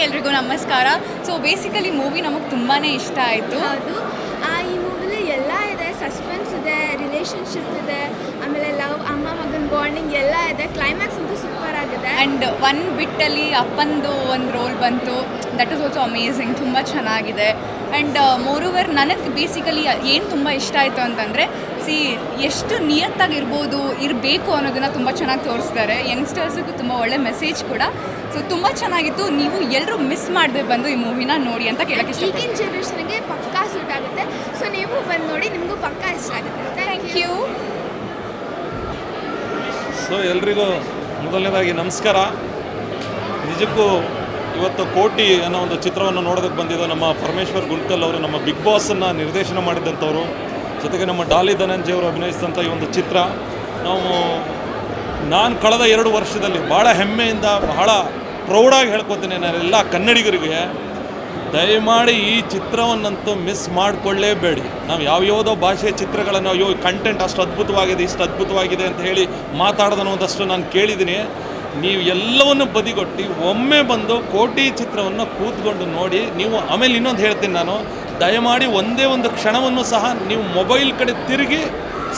ಎಲ್ರಿಗೂ ನಮಸ್ಕಾರ. So basically movie ನಮಗೆ ತುಂಬಾ ಇಷ್ಟ ಆಯಿತು. ಹೌದು, ಈ ಮೂವಿಲಿ ಎಲ್ಲ ಇದೆ. ಸಸ್ಪೆನ್ಸ್ ಇದೆ, ರಿಲೇಷನ್ಶಿಪ್ ಇದೆ, ಆಮೇಲೆ ಲವ್, ಅಮ್ಮ ಮಗನ ಬಾಂಡಿಂಗ್ ಎಲ್ಲ ಇದೆ. ಕ್ಲೈಮ್ಯಾಕ್ಸ್ ಅಂತೂ ಸೂಪರ್ ಆಗಿದೆ. ಆ್ಯಂಡ್ ಒನ್ ಬಿಟ್ಟಲ್ಲಿ ಅಪ್ಪಂದು ಒಂದು ರೋಲ್ ಬಂತು, ದಟ್ ಇಸ್ ಆಲ್ಸೋ ಅಮೇಝಿಂಗ್, ತುಂಬ ಚೆನ್ನಾಗಿದೆ. ಆ್ಯಂಡ್ ಮೋರೋವರ್ ನನಗೆ ಬೇಸಿಕಲಿ ಏನು ತುಂಬ ಇಷ್ಟ ಆಯಿತು ಅಂತಂದರೆ ಎಷ್ಟು ನಿಯತ್ತಾಗಿರ್ಬೋದು ಇರಬೇಕು ಅನ್ನೋದನ್ನು ತುಂಬ ಚೆನ್ನಾಗಿ ತೋರಿಸ್ತಾರೆ. ಯಂಗ್ಸ್ಟರ್ಸಿಗೂ ತುಂಬ ಒಳ್ಳೆ ಮೆಸೇಜ್ ಕೂಡ. ಸೊ ತುಂಬ ಚೆನ್ನಾಗಿತ್ತು. ನೀವು ಎಲ್ಲರೂ ಮಿಸ್ ಮಾಡದೆ ಬಂದು ಈ ಮೂವಿನ ನೋಡಿ ಅಂತ ಕೇಳೋಕ್ಕೆ ಇಷ್ಟಪಡ್ತೀನಿ. ಈಗಿನ ಜನ್ರೇಷನ್ಗೆ ಪಕ್ಕಾ ಸೂಟ್ ಆಗುತ್ತೆ. ಸೊ ನೀವು ಬಂದು ನೋಡಿ, ನಿಮಗೂ ಪಕ್ಕಾ ಇಷ್ಟ ಆಗುತ್ತೆ. Thank you. ಸೊ ಎಲ್ರಿಗೂ ಮೊದಲನೇದಾಗಿ ನಮಸ್ಕಾರ. ನಿಜಕ್ಕೂ ಇವತ್ತು ಕೋಟಿ ಅನ್ನೋ ಒಂದು ಚಿತ್ರವನ್ನು ನೋಡೋದಕ್ಕೆ ಬಂದಿದ್ದು ನಮ್ಮ ಪರಮೇಶ್ವರ್ ಗುಂಟ್ಕಲ್ ಅವರು, ನಮ್ಮ ಬಿಗ್ ಬಾಸನ್ನು ನಿರ್ದೇಶನ ಮಾಡಿದಂಥವ್ರು, ಜೊತೆಗೆ ನಮ್ಮ ಡಾಲಿ ಧನಂಜಯ ಅವರು ಅಭಿನಯಿಸಿದಂಥ ಈ ಒಂದು ಚಿತ್ರ ನಾನು ಕಳೆದ 2 ವರ್ಷದಲ್ಲಿ ಭಾಳ ಹೆಮ್ಮೆಯಿಂದ ಬಹಳ ಪ್ರೌಡಾಗಿ ಹೇಳ್ಕೊತೀನಿ ನಾನೆಲ್ಲ ಕನ್ನಡಿಗರಿಗೆ, ದಯಮಾಡಿ ಈ ಚಿತ್ರವನ್ನಂತೂ ಮಿಸ್ ಮಾಡಿಕೊಳ್ಳೇಬೇಡಿ. ನಾವು ಯಾವ್ಯಾವುದೋ ಭಾಷೆಯ ಚಿತ್ರಗಳನ್ನು ಅಯ್ಯೋ ಕಂಟೆಂಟ್ ಅಷ್ಟು ಅದ್ಭುತವಾಗಿದೆ, ಇಷ್ಟು ಅದ್ಭುತವಾಗಿದೆ ಅಂತ ಹೇಳಿ ಮಾತಾಡೋದನ್ನೋದಷ್ಟು ನಾನು ಕೇಳಿದ್ದೀನಿ. ನೀವು ಎಲ್ಲವನ್ನು ಬದಿಗೊಟ್ಟು ಒಮ್ಮೆ ಬಂದು ಕೋಟಿ ಚಿತ್ರವನ್ನು ಕೂತ್ಕೊಂಡು ನೋಡಿ. ನೀವು ಆಮೇಲೆ ಇನ್ನೊಂದು ಹೇಳ್ತೀನಿ ನಾನು, ದಯಮಾಡಿ ಒಂದೇ ಒಂದು ಕ್ಷಣವನ್ನು ಸಹ ನೀವು ಮೊಬೈಲ್ ಕಡೆ ತಿರುಗಿ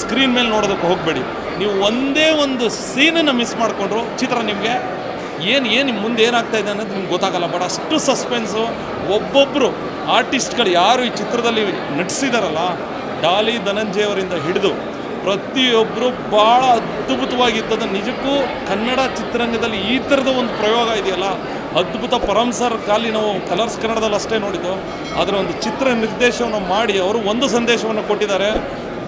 ಸ್ಕ್ರೀನ್ ಮೇಲೆ ನೋಡೋದಕ್ಕೆ ಹೋಗಬೇಡಿ. ನೀವು ಒಂದೇ ಒಂದು ಸೀನನ್ನು ಮಿಸ್ ಮಾಡಿಕೊಂಡ್ರು ಚಿತ್ರ ನಿಮಗೆ ಏನು ಮುಂದೆ ಏನಾಗ್ತಾ ಇದೆ ಅನ್ನೋದು ನಿಮ್ಗೆ ಗೊತ್ತಾಗಲ್ಲ. ಬಟ್ ಅಷ್ಟು ಸಸ್ಪೆನ್ಸು. ಒಬ್ಬೊಬ್ಬರು ಆರ್ಟಿಸ್ಟ್ಗಳು ಯಾರು ಈ ಚಿತ್ರದಲ್ಲಿ ನಟಿಸಿದಾರಲ್ಲ, ಡಾಲಿ ಧನಂಜಯ ಅವರಿಂದ ಹಿಡಿದು ಪ್ರತಿಯೊಬ್ಬರು ಭಾಳ ಅದ್ಭುತವಾಗಿರ್ತದೆ. ನಿಜಕ್ಕೂ ಕನ್ನಡ ಚಿತ್ರರಂಗದಲ್ಲಿ ಈ ಥರದ ಒಂದು ಪ್ರಯೋಗ ಇದೆಯಲ್ಲ, ಅದ್ಭುತ. ಪರಮ್ ಸರ್ ಖಾಲಿ ನಾವು ಕಲರ್ಸ್ ಕನ್ನಡದಲ್ಲಿ ಅಷ್ಟೇ ನೋಡಿದ್ದು, ಅದರ ಒಂದು ಚಿತ್ರ ನಿರ್ದೇಶನವನ್ನು ಮಾಡಿ ಅವರು ಒಂದು ಸಂದೇಶವನ್ನು ಕೊಟ್ಟಿದ್ದಾರೆ.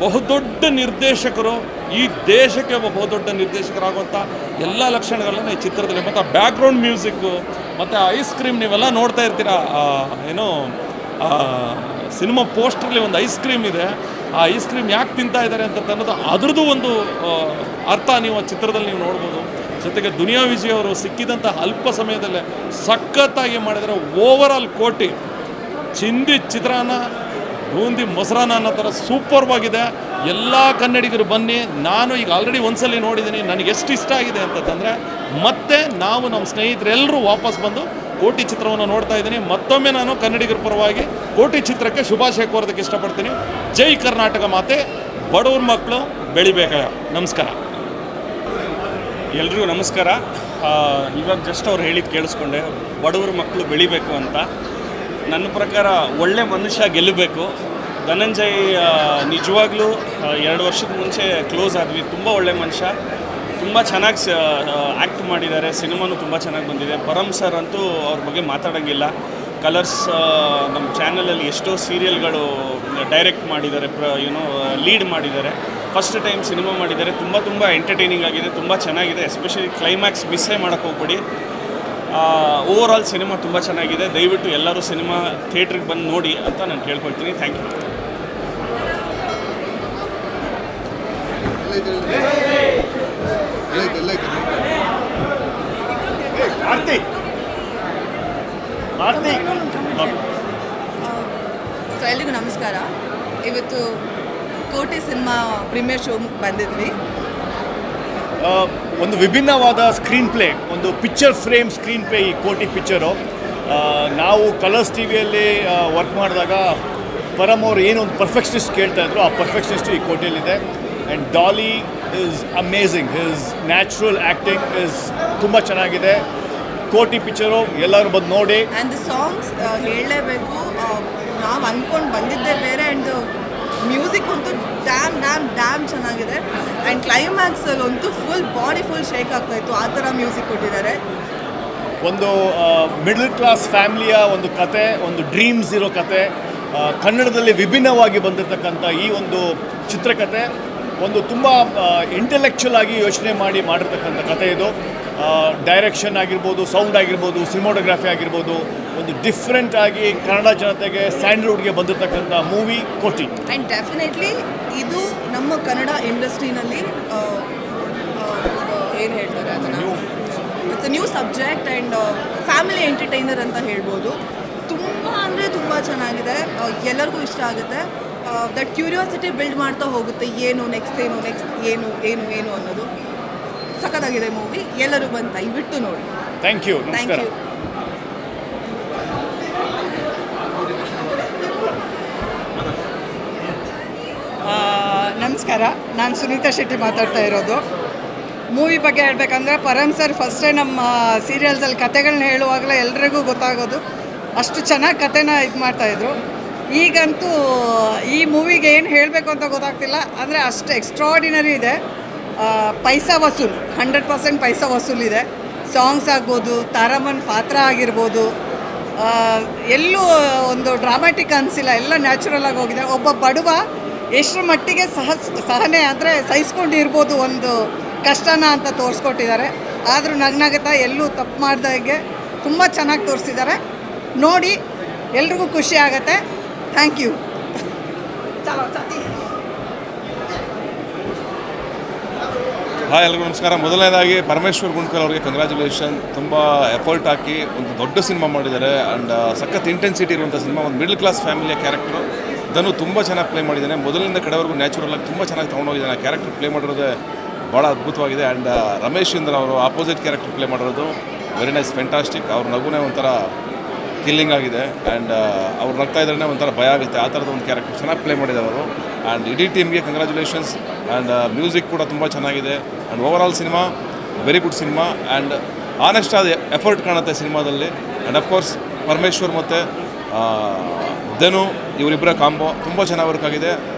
ಬಹುದೊಡ್ಡ ನಿರ್ದೇಶಕರು, ಈ ದೇಶಕ್ಕೆ ಒಬ್ಬ ಬಹುದೊಡ್ಡ ನಿರ್ದೇಶಕರಾಗುವಂಥ ಎಲ್ಲ ಲಕ್ಷಣಗಳನ್ನ ಈ ಚಿತ್ರದಲ್ಲಿ. ಮತ್ತು ಬ್ಯಾಕ್ಗ್ರೌಂಡ್ ಮ್ಯೂಸಿಕ್ಕು ಮತ್ತು ಐಸ್ ಕ್ರೀಮ್ ನೀವೆಲ್ಲ ನೋಡ್ತಾ ಇರ್ತೀರ. ಸಿನಿಮಾ ಪೋಸ್ಟ್ರಲ್ಲಿ ಒಂದು ಐಸ್ ಕ್ರೀಮ್ ಇದೆ. ಆ ಐಸ್ ಕ್ರೀಮ್ ಯಾಕೆ ತಿಂತಾ ಇದ್ದಾರೆ ಅಂತ ಅನ್ನೋದು ಅದ್ರದ್ದು ಒಂದು ಅರ್ಥ ನೀವು ಆ ಚಿತ್ರದಲ್ಲಿ ನೀವು ನೋಡ್ಬೋದು. ಜೊತೆಗೆ ದುನಿಯಾ ವಿಜಯ್ ಅವರು ಸಿಕ್ಕಿದಂಥ ಅಲ್ಪ ಸಮಯದಲ್ಲೇ ಸಖತ್ತಾಗಿ ಮಾಡಿದರೆ. ಓವರಾಲ್ ಕೋಟಿ ಚಿಂದಿ ಚಿತ್ರಾನ್ನ ಬೂಂದಿ ಮೊಸರಾನ ಅನ್ನೋ ಥರ ಸೂಪರ್ವಾಗಿದೆ. ಎಲ್ಲ ಕನ್ನಡಿಗರು ಬನ್ನಿ. ನಾನು ಈಗ ಆಲ್ರೆಡಿ ಒಂದ್ಸಲಿ ನೋಡಿದ್ದೀನಿ, ನನಗೆ ಎಷ್ಟು ಇಷ್ಟ ಆಗಿದೆ ಅಂತಂದರೆ ಮತ್ತೆ ನಾವು ನಮ್ಮ ಸ್ನೇಹಿತರೆಲ್ಲರೂ ವಾಪಸ್ ಬಂದು ಕೋಟಿ ಚಿತ್ರವನ್ನು ನೋಡ್ತಾ ಇದ್ದೀನಿ. ಮತ್ತೊಮ್ಮೆ ನಾನು ಕನ್ನಡಿಗರ ಪರವಾಗಿ ಕೋಟಿ ಚಿತ್ರಕ್ಕೆ ಶುಭಾಶಯ ಕೋರೋದಕ್ಕೆ ಇಷ್ಟಪಡ್ತೀನಿ. ಜೈ ಕರ್ನಾಟಕ ಮಾತೆ, ಬಡವ್ರ ಮಕ್ಕಳು ಬೆಳಿಬೇಕಯ್ಯ. ನಮಸ್ಕಾರ. ಎಲ್ರಿಗೂ ನಮಸ್ಕಾರ. ಇವಾಗ ಜಸ್ಟ್ ಅವ್ರು ಹೇಳಿದ್ದು ಕೇಳಿಸ್ಕೊಂಡೆ, ಬಡವ್ರ ಮಕ್ಕಳು ಬೆಳಿಬೇಕು ಅಂತ. ನನ್ನ ಪ್ರಕಾರ ಒಳ್ಳೆ ಮನುಷ್ಯ ಗೆಲ್ಲಬೇಕು. ಧನಂಜಯ್ ನಿಜವಾಗ್ಲೂ 2 ವರ್ಷದ ಮುಂಚೆ ಕ್ಲೋಸ್ ಆದ್ವಿ. ತುಂಬ ಒಳ್ಳೆ ಮನುಷ್ಯ, ತುಂಬ ಚೆನ್ನಾಗಿ ಆ್ಯಕ್ಟ್ ಮಾಡಿದ್ದಾರೆ. ಸಿನಿಮಾನು ತುಂಬ ಚೆನ್ನಾಗಿ ಬಂದಿದೆ. ಪರಮ್ ಸರ್ ಅಂತೂ ಅವ್ರ ಬಗ್ಗೆ ಮಾತಾಡೋಂಗಿಲ್ಲ. ಕಲರ್ಸ್ ನಮ್ಮ ಚಾನಲಲ್ಲಿ ಎಷ್ಟೋ ಸೀರಿಯಲ್ಗಳು ಡೈರೆಕ್ಟ್ ಮಾಡಿದ್ದಾರೆ, ಲೀಡ್ ಮಾಡಿದ್ದಾರೆ. ಫಸ್ಟ್ ಟೈಮ್ ಸಿನಿಮಾ ಮಾಡಿದ್ದಾರೆ. ತುಂಬ ಎಂಟರ್ಟೈನಿಂಗ್ ಆಗಿದೆ, ತುಂಬ ಚೆನ್ನಾಗಿದೆ. ಎಸ್ಪೆಷಲಿ ಕ್ಲೈಮ್ಯಾಕ್ಸ್ ಮಿಸ್ಸೇ ಮಾಡೋಕ್ಕೆ ಹೋಗ್ಬೇಡಿ. ಓವರಾಲ್ ಸಿನಿಮಾ ತುಂಬ ಚೆನ್ನಾಗಿದೆ. ದಯವಿಟ್ಟು ಎಲ್ಲರೂ ಸಿನಿಮಾ ಥಿಯೇಟ್ರಿಗೆ ಬಂದು ನೋಡಿ ಅಂತ ನಾನು ಕೇಳ್ಕೊಳ್ತೀನಿ. Thank you. ಸೊ ಎಲ್ರಿಗೂ ನಮಸ್ಕಾರ. ಇವತ್ತು ಕೋಟಿ ಸಿನಿಮಾ ಪ್ರೀಮಿಯರ್ ಶೋ ಬಂದಿದ್ವಿ. ಒಂದು ವಿಭಿನ್ನವಾದ ಸ್ಕ್ರೀನ್ ಪ್ಲೇ, ಒಂದು ಪಿಕ್ಚರ್ ಫ್ರೇಮ್ ಸ್ಕ್ರೀನ್ ಪ್ಲೇ ಈ ಕೋಟಿ ಪಿಕ್ಚರು. ನಾವು ಕಲರ್ಸ್ ಟಿ ವಿಯಲ್ಲಿ ವರ್ಕ್ ಮಾಡಿದಾಗ ಪರಮ್ ಅವರು ಏನು ಒಂದು ಪರ್ಫೆಕ್ಷನಿಸ್ಟ್ ಕೇಳ್ತಾ ಇದ್ರು, ಆ ಪರ್ಫೆಕ್ಷನಿಸ್ಟ್ ಈ ಕೋಟಿಯಲ್ಲಿದೆ. And Daali is amazing. His natural acting is ತುಂಬ ಚೆನ್ನಾಗಿದೆ. ಕೋಟಿ ಪಿಕ್ಚರು ಎಲ್ಲರೂ ಬಂದು ನೋಡಿ. ಆ್ಯಂಡ್ ದ ಸಾಂಗ್ಸ್ ಹೇಳಲೇಬೇಕು, ನಾವು ಅಂದ್ಕೊಂಡು ಬಂದಿದ್ದೆ ಬೇರೆ. ಆ್ಯಂಡ್ ಮ್ಯೂಸಿಕ್ ಅಂತೂ ಡ್ಯಾಮ್ ಚೆನ್ನಾಗಿದೆ. ಆ್ಯಂಡ್ ಕ್ಲೈಮ್ಯಾಕ್ಸಲ್ಲಂತೂ ಬಾಡಿ ಫುಲ್ ಶೇಕ್ ಆಗ್ತಾಯಿತ್ತು, ಆ ಥರ ಮ್ಯೂಸಿಕ್ ಕೊಟ್ಟಿದ್ದಾರೆ. ಒಂದು ಮಿಡಲ್ ಕ್ಲಾಸ್ ಫ್ಯಾಮಿಲಿಯ ಒಂದು ಕತೆ, ಒಂದು ಡ್ರೀಮ್ಸ್ ಇರೋ ಕತೆ, ಕನ್ನಡದಲ್ಲಿ ವಿಭಿನ್ನವಾಗಿ ಬಂದಿರತಕ್ಕಂಥ ಈ ಒಂದು ಚಿತ್ರಕಥೆ ಒಂದು ತುಂಬ ಇಂಟೆಲೆಕ್ಚುಯಲ್ ಆಗಿ ಯೋಚನೆ ಮಾಡಿರ್ತಕ್ಕಂಥ ಕತೆ ಇದು. ಡೈರೆಕ್ಷನ್ ಆಗಿರ್ಬೋದು, ಸೌಂಡ್ ಆಗಿರ್ಬೋದು, ಸಿನಿಮಾಟೋಗ್ರಫಿ ಆಗಿರ್ಬೋದು, ಒಂದು ಡಿಫ್ರೆಂಟ್ ಆಗಿ ಕನ್ನಡ ಜನತೆಗೆ, ಸ್ಯಾಂಡಲ್ವುಡ್ಗೆ ಬಂದಿರತಕ್ಕಂಥ ಮೂವಿ ಕೋಟಿ. ಆ್ಯಂಡ್ ಡೆಫಿನೆಟ್ಲಿ ಇದು ನಮ್ಮ ಕನ್ನಡ ಇಂಡಸ್ಟ್ರಿನಲ್ಲಿ ಏನು ಹೇಳ್ತಾರೆ ಅದನ್ನು, it's new subject and family entertainer ಅಂತ ಹೇಳ್ಬೋದು. ತುಂಬ ಅಂದರೆ ತುಂಬ ಚೆನ್ನಾಗಿದೆ, ಎಲ್ಲರಿಗೂ ಇಷ್ಟ ಆಗುತ್ತೆ. ದಟ್ ಕ್ಯೂರಿಯಾಸಿಟಿ ಬಿಲ್ಡ್ ಮಾಡ್ತಾ ಹೋಗುತ್ತೆ, ನೆಕ್ಸ್ಟ್ ಏನು ಅನ್ನೋದು. ಸಖತ್ತಾಗಿದೆ ಮೂವಿ, ಎಲ್ಲರೂ ಬಂದು ದಯವಿಟ್ಟು ನೋಡಿ. Thank you. Thank you. ನಮಸ್ಕಾರ. ನಾನು ಸುನೀತಾ ಶೆಟ್ಟಿ ಮಾತಾಡ್ತಾ ಇರೋದು. ಮೂವಿ ಬಗ್ಗೆ ಹೇಳಬೇಕಂದ್ರೆ ಪರಮ್ ಸರ್ ಫಸ್ಟೇ ನಮ್ಮ ಸೀರಿಯಲ್ಸಲ್ಲಿ ಕತೆಗಳನ್ನ ಹೇಳುವಾಗಲೇ ಎಲ್ರಿಗೂ ಗೊತ್ತಾಗೋದು, ಅಷ್ಟು ಚೆನ್ನಾಗಿ ಕತೆನ ಇದು ಮಾಡ್ತಾಯಿದ್ರು. ಈಗಂತೂ ಈ ಮೂವಿಗೆ ಏನು ಹೇಳಬೇಕು ಅಂತ ಗೊತ್ತಾಗ್ತಿಲ್ಲ. ಅಂದರೆ ಅಷ್ಟು ಎಕ್ಸ್ಟ್ರಾಡಿನರಿ ಇದೆ. ಪೈಸಾ ವಸೂಲ್ 100% ಪೈಸಾ ವಸೂಲಿದೆ. ಸಾಂಗ್ಸ್ ಆಗ್ಬೋದು, ತಾರಮನ್ ಪಾತ್ರ ಆಗಿರ್ಬೋದು, ಎಲ್ಲೂ ಒಂದು ಡ್ರಾಮ್ಯಾಟಿಕ್ ಅನಿಸಿಲ್ಲ. ಎಲ್ಲ ನ್ಯಾಚುರಲ್ ಆಗಿ ಹೋಗಿದೆ. ಒಬ್ಬ ಬಡವ ಎಷ್ಟರ ಮಟ್ಟಿಗೆ ಸಹನೆ ಅಂದರೆ ಸಹಿಸ್ಕೊಂಡಿರ್ಬೋದು ಒಂದು ಕಷ್ಟನ ಅಂತ ತೋರಿಸ್ಕೊಟ್ಟಿದ್ದಾರೆ. ಆದರೂ ನಗ್ನಗತಾ ಎಲ್ಲೂ ತಪ್ಪು ಮಾಡ್ದಾಗೆ ತುಂಬ ಚೆನ್ನಾಗಿ ತೋರಿಸಿದ್ದಾರೆ. ನೋಡಿ ಎಲ್ರಿಗೂ ಖುಷಿ ಆಗುತ್ತೆ. Thank you. ಹಾಯ್, ಎಲ್ರಿಗೂ ನಮಸ್ಕಾರ. ಮೊದಲನೇದಾಗಿ ಪರಮೇಶ್ವರ್ ಗುಂಡ್ಕರ್ ಅವರಿಗೆ ಕಂಗ್ರ್ಯಾಚುಲೇಷನ್. ತುಂಬ ಎಫರ್ಟ್ ಹಾಕಿ ಒಂದು ದೊಡ್ಡ ಸಿನಿಮಾ ಮಾಡಿದ್ದಾರೆ. ಆ್ಯಂಡ್ ಸಖತ್ ಇಂಟೆನ್ಸಿಟಿ ಇರುವಂಥ ಸಿನಿಮಾ. ಒಂದು ಮಿಡಲ್ ಕ್ಲಾಸ್ ಫ್ಯಾಮಿಲಿಯ ಕ್ಯಾರೆಕ್ಟ್ರು ಧನು ತುಂಬ ಚೆನ್ನಾಗಿ ಪ್ಲೇ ಮಾಡಿದ್ದಾನೆ. ಮೊದಲಿಂದ ಕಡೆವರೆಗೂ ನ್ಯಾಚುರಲಾಗಿ ತುಂಬ ಚೆನ್ನಾಗಿ ತೊಗೊಂಡೋಗಿದ್ದಾನೆ. ಆ ಕ್ಯಾರೆಕ್ಟರ್ ಪ್ಲೇ ಮಾಡಿರೋದೇ ಭಾಳ ಅದ್ಭುತವಾಗಿದೆ. ಆ್ಯಂಡ್ ರಮೇಶ್ ಚಂದ್ರ ಅವರು ಆಪೋಸಿಟ್ ಕ್ಯಾರೆಕ್ಟರ್ ಪ್ಲೇ ಮಾಡಿರೋದು ವೆರಿ ನೈಸ್, ಫ್ಯಾಂಟಾಸ್ಟಿಕ್. ಅವ್ರ ನಗುನೇ ಒಂಥರ ಕಿಲ್ಲಿಂಗ್ ಆಗಿದೆ. ಆ್ಯಂಡ್ ಅವ್ರು ನಗ್ತಾ ಇದ್ರೇ ಒಂಥರ ಭಯ ಆಗುತ್ತೆ. ಆ ಥರದ ಒಂದು ಕ್ಯಾರೆಕ್ಟರ್ ಚೆನ್ನಾಗಿ ಪ್ಲೇ ಮಾಡಿದ್ದಾರೆ ಅವರು. ಆ್ಯಂಡ್ ಇಡೀ ಟೀಮ್ಗೆ ಕಂಗ್ರ್ಯಾಚುಲೇಷನ್ಸ್. ಆ್ಯಂಡ್ ಮ್ಯೂಸಿಕ್ ಕೂಡ ತುಂಬ ಚೆನ್ನಾಗಿದೆ. And overall cinema very good cinema. And honest ಆದ ಎಫರ್ಟ್ ಕಾಣುತ್ತೆ ಸಿನಿಮಾದಲ್ಲಿ. ಆ್ಯಂಡ್ ಅಫ್ಕೋರ್ಸ್ ಪರಮೇಶ್ವರ್ ಮತ್ತು ಧನು ಇವರಿಬ್ಬರ ಕಾಂಬೋ ತುಂಬ ಚೆನ್ನಾಗಿ ವರ್ಕ್ ಆಗಿದೆ.